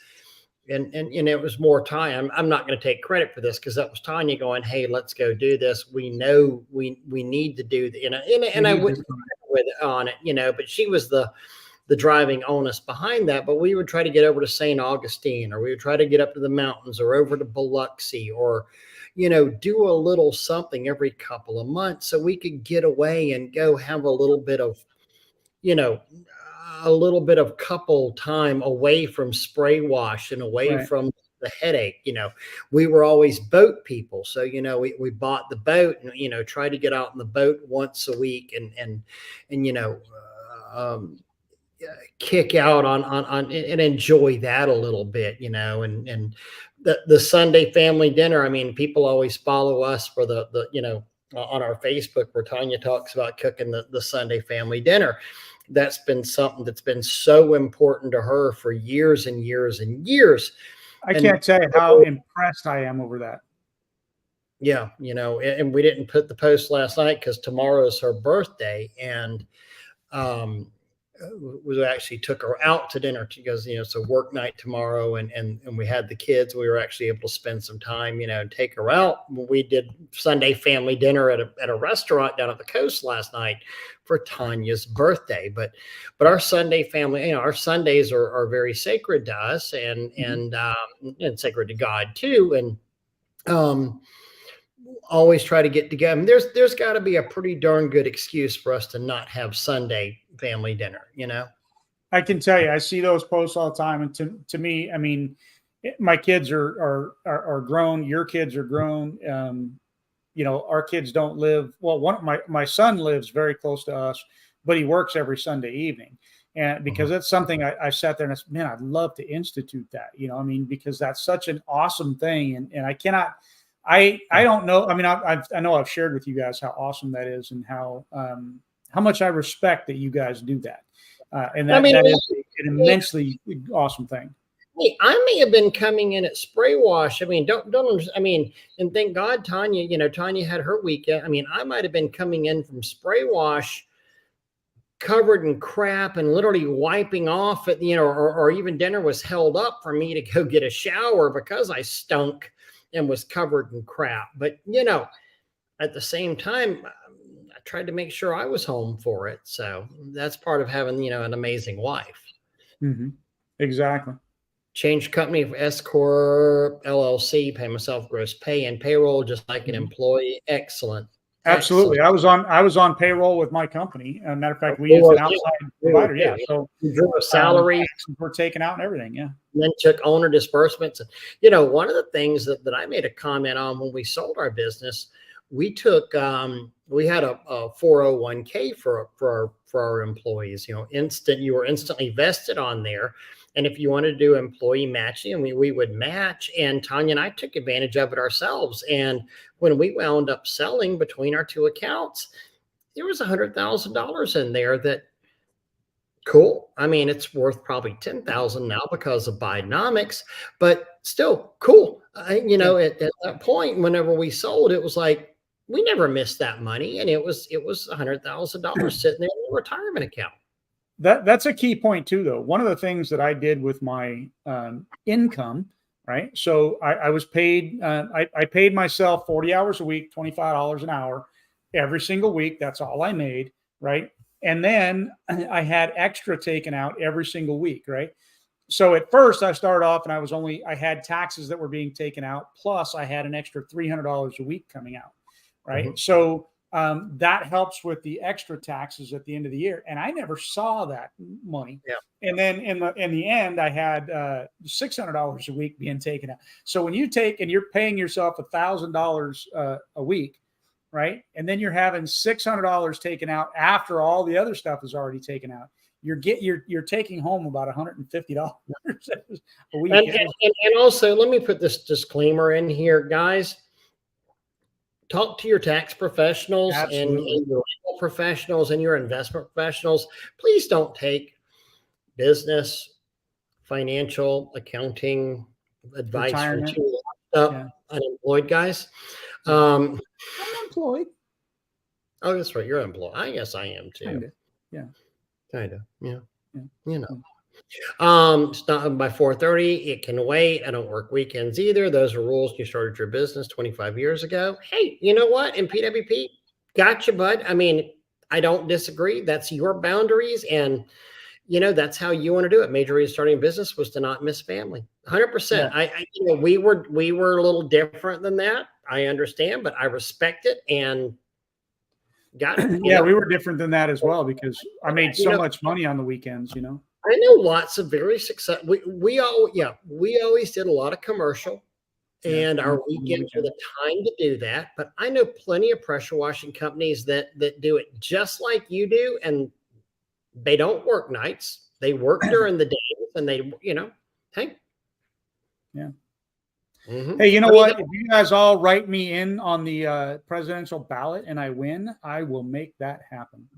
And it was more time. I'm not going to take credit for this, because that was Tanya going, "Hey, let's go do this. We know we need to do the," and I wouldn't with on it, but she was the driving onus behind that. But we would try to get over to St. Augustine, or we would try to get up to the mountains, or over to Biloxi, or do a little something every couple of months, so we could get away and go have a little bit of couple time away from spray wash and away from the headache. We were always boat people. So, we bought the boat and, tried to get out in the boat once a week and kick out on and enjoy that a little bit, and the Sunday family dinner. I mean, people always follow us for the on our Facebook, where Tanya talks about cooking the Sunday family dinner. That's been something that's been so important to her for years and years and years. I can't tell you how impressed I am over that. Yeah. And we didn't put the post last night because tomorrow is her birthday. And we actually took her out to dinner because, it's a work night tomorrow and we had the kids. We were actually able to spend some time, and take her out. We did Sunday family dinner at a restaurant down at the coast last night for Tanya's birthday. But our Sunday family, our Sundays are very sacred to us and sacred to God too. And, always try to get together. I mean, there's got to be a pretty darn good excuse for us to not have Sunday family dinner, I can tell you, I see those posts all the time, and to me, I mean, my kids are grown. Your kids are grown. Our kids don't live well. My son lives very close to us, but he works every Sunday evening, and because that's something I sat there and I said, man, I'd love to institute that. Because that's such an awesome thing, and I cannot. I don't know. I mean, I know I've shared with you guys how awesome that is and how much I respect that you guys do that. And that is an immensely awesome thing. Hey, I may have been coming in at spray wash. I mean, and thank God, Tanya, Tanya had her weekend. I mean, I might have been coming in from spray wash covered in crap and literally wiping off it, or even dinner was held up for me to go get a shower because I stunk and was covered in crap. But, at the same time, I tried to make sure I was home for it. So that's part of having, an amazing wife. Mm-hmm. Exactly. Change company for S Corp LLC, pay myself gross pay and payroll, just like an employee. Excellent. Absolutely. Excellent. I was on payroll with my company. As a matter of fact, we used an outside provider. Yeah. So you drew a salary. We're taken out and everything. Yeah. And then took owner disbursements. One of the things that I made a comment on when we sold our business, we took we had a 401k for our employees. You were instantly vested on there. And if you wanted to do employee matching, we would match. And Tanya and I took advantage of it ourselves. And when we wound up selling between our two accounts, there was $100,000 in there that, cool. I mean, it's worth probably $10,000 now because of Bidenomics, but still cool. At that point, whenever we sold, it was like, we never missed that money. And it was $100,000 sitting there in a retirement account. That's a key point too, though. One of the things that I did with my income, right? So I was paid, I paid myself 40 hours a week, $25 an hour every single week. That's all I made, right? And then I had extra taken out every single week, right? So at first I started off and I had taxes that were being taken out. Plus I had an extra $300 a week coming out, right? Mm-hmm. So that helps with the extra taxes at the end of the year. And I never saw that money. Yeah. And then in the end, I had $600 a week being taken out. So when you take and you're paying yourself $1,000 a week, right? And then you're having $600 taken out after all the other stuff is already taken out. You're taking home about $150 a week. And also, let me put this disclaimer in here, guys. Talk to your tax professionals and your legal professionals and your investment professionals. Please don't take business, financial, accounting advice from unemployed guys. I'm employed. Oh, that's right. You're employed. I guess I am too. Kinda. Yeah. Kind of. Yeah. It's not by 4:30. It can wait. I don't work weekends either. Those are rules. You started your business 25 years ago. Hey, you know what? In PWP, gotcha, bud. I mean, I don't disagree. That's your boundaries. And, that's how you want to do it. Major reason starting a business was to not miss family. 100%. Yeah. We were a little different than that. I understand, but I respect it and got it. We were different than that as well because I made so much money on the weekends, I know lots of very successful. We always did a lot of commercial, and our weekends were the time to do that. But I know plenty of pressure washing companies that do it just like you do, and they don't work nights. They work during the days, and they, hey, yeah. Mm-hmm. Hey, you know what? If you guys all write me in on the presidential ballot and I win, I will make that happen.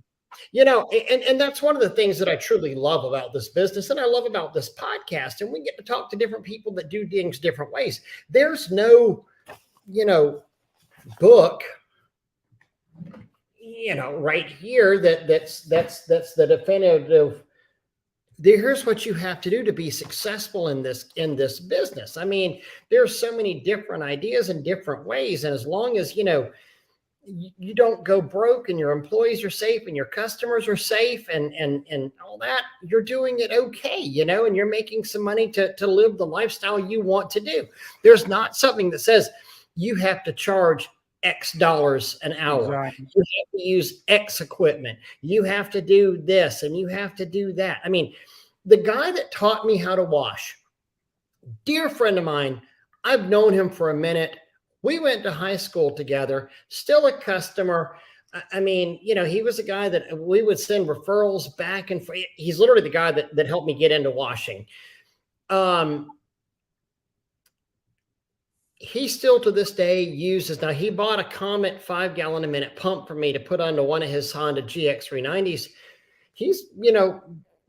And that's one of the things that I truly love about this business and I love about this podcast. And we get to talk to different people that do things different ways. There's no, book, right here, that's the definitive. Here's what you have to do to be successful in this business. I mean, there's so many different ideas and different ways. And as long as, you don't go broke and your employees are safe and your customers are safe and all that, you're doing it okay, and you're making some money to live the lifestyle you want to do. There's not something that says you have to charge X dollars an hour. Exactly. You have to use X equipment. You have to do this and you have to do that. I mean, the guy that taught me how to wash, dear friend of mine, I've known him for a minute. We went to high school together, still a customer. I mean, he was a guy that we would send referrals back and forth. He's literally the guy that helped me get into washing. He still to this day uses, now he bought a Comet 5 gallon a minute pump for me to put onto one of his Honda GX390s. He's,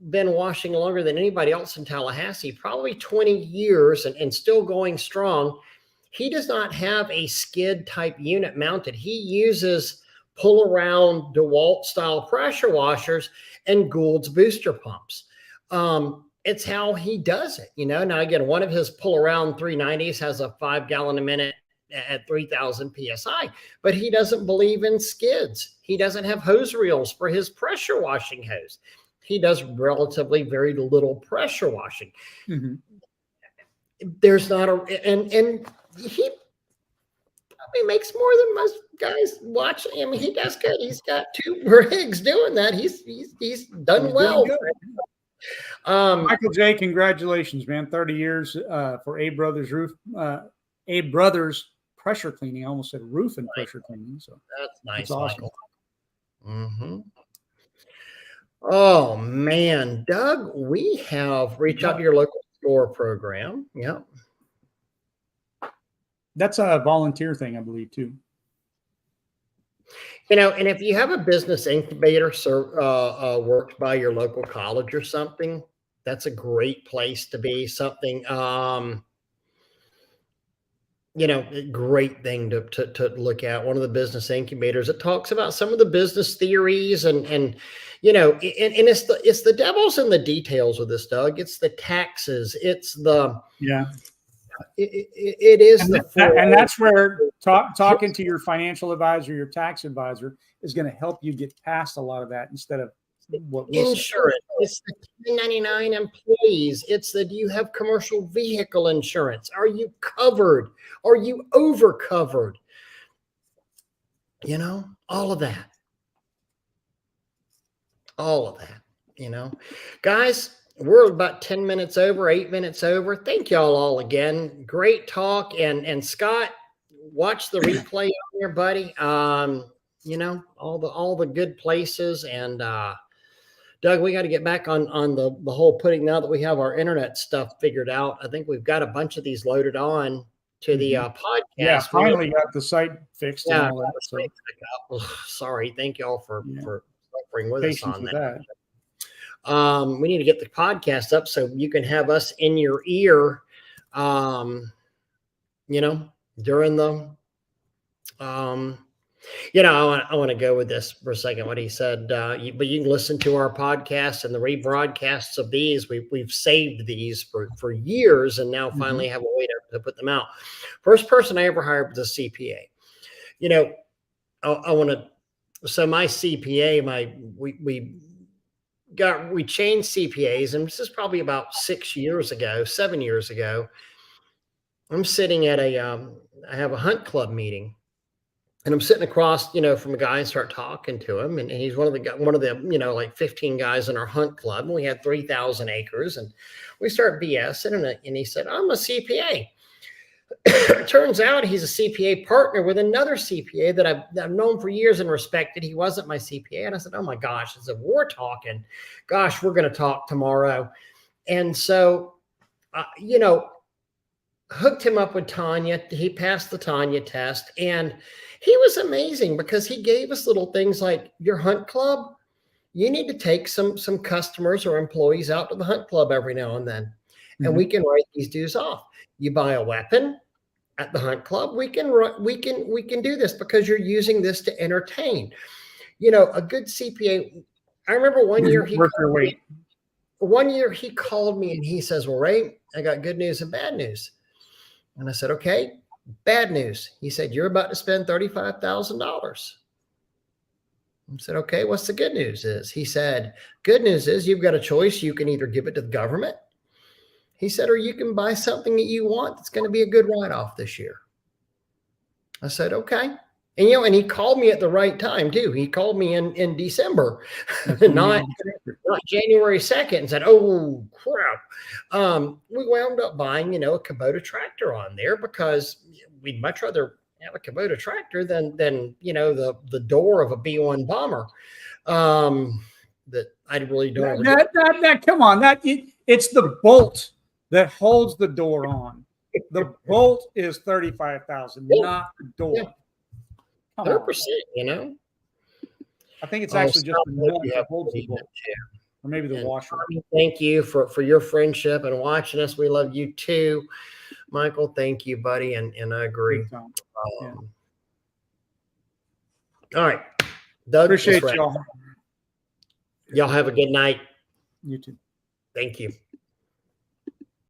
been washing longer than anybody else in Tallahassee, probably 20 years and still going strong. He does not have a skid type unit mounted. He uses pull around DeWalt style pressure washers and Gould's booster pumps. It's how he does it. Now again, one of his pull around 390s has a 5 gallon a minute at 3,000 PSI, but he doesn't believe in skids. He doesn't have hose reels for his pressure washing hose. He does relatively very little pressure washing. Mm-hmm. There's not and he probably makes more than most guys watching. I mean, he does good. He's got 2 rigs doing that. He's done well. Michael J., congratulations, man. 30 years for Abe Brothers Abe Brothers pressure cleaning. I almost said roof and pressure cleaning. So that's nice, that's awesome. Michael. Mm-hmm. Oh man, Doug, we have reach out to your local store program. Yep. That's a volunteer thing, I believe, too. And if you have a business incubator worked by your local college or something, that's a great place to be. Something, a great thing to look at. One of the business incubators, it talks about some of the business theories and it's the devil's in the details with this, Doug. It's the taxes. It's the It is, and that's where talking to your financial advisor, your tax advisor, is going to help you get past a lot of that instead of what insurance. It's the 1099 employees. It's the, do you have commercial vehicle insurance? Are you covered? Are you over covered? All of that. All of that. Guys, we're about 10 minutes over, 8 minutes over. Thank y'all all again. Great talk. And Scott, watch the replay on there, buddy. All the good places. And Doug, we got to get back on the whole putting, now that we have our internet stuff figured out. I think we've got a bunch of these loaded on to the podcast. Yeah, finally got the site fixed. Yeah, and all that, so. Sorry. Thank y'all for suffering with us on that. We need to get the podcast up so you can have us in your ear, during the, I want to go with this for a second, what he said, but you can listen to our podcast and the rebroadcasts of these. We've saved these for years and now finally have a way to put them out. First person I ever hired was a CPA. So my CPA, we changed CPAs, and this is probably about 7 years ago. I'm sitting at I have a hunt club meeting, and I'm sitting across, from a guy and start talking to him. And he's one of the, like 15 guys in our hunt club. And we had 3,000 acres, and we start BSing, and he said, I'm a CPA. It turns out he's a CPA partner with another CPA that I've known for years and respected. He wasn't my CPA. And I said, oh my gosh, I said, we're talking. Gosh, we're going to talk tomorrow. And so, hooked him up with Tanya. He passed the Tanya test. And he was amazing because he gave us little things like, your hunt club, you need to take some customers or employees out to the hunt club every now and then. And we can write these dues off. You buy a weapon at the hunt club, we can do this because you're using this to entertain. you know, a good CPA. I remember one year Worth your weight. One year he called me and he says, well, Ray, I got good news and bad news. And I said, okay, bad news. He said, you're about to spend $35,000. I said, okay, what's the good news is? He said, good news is you've got a choice. You can either give it to the government. He said, or you can buy something that you want that's going to be a good write-off this year. I said, okay. And, you know, and he called me at the right time too. He called me in December, not January 2nd, and said, oh, crap. We wound up buying, you know, a Kubota tractor on there because we'd much rather have a Kubota tractor than you know, the door of a B-1 bomber that I really don't. Come on, it's the bolt that holds the door on. The bolt is $35,000, not the door. Yeah. 100%, you know. I think it's actually just the nut that holds the bolt, or maybe the washer. Thank you for your friendship and watching us. We love you too, Michael. Thank you, buddy, and I agree. Yeah. All right, Doug. Appreciate y'all. Y'all have a good night. You too. Thank you.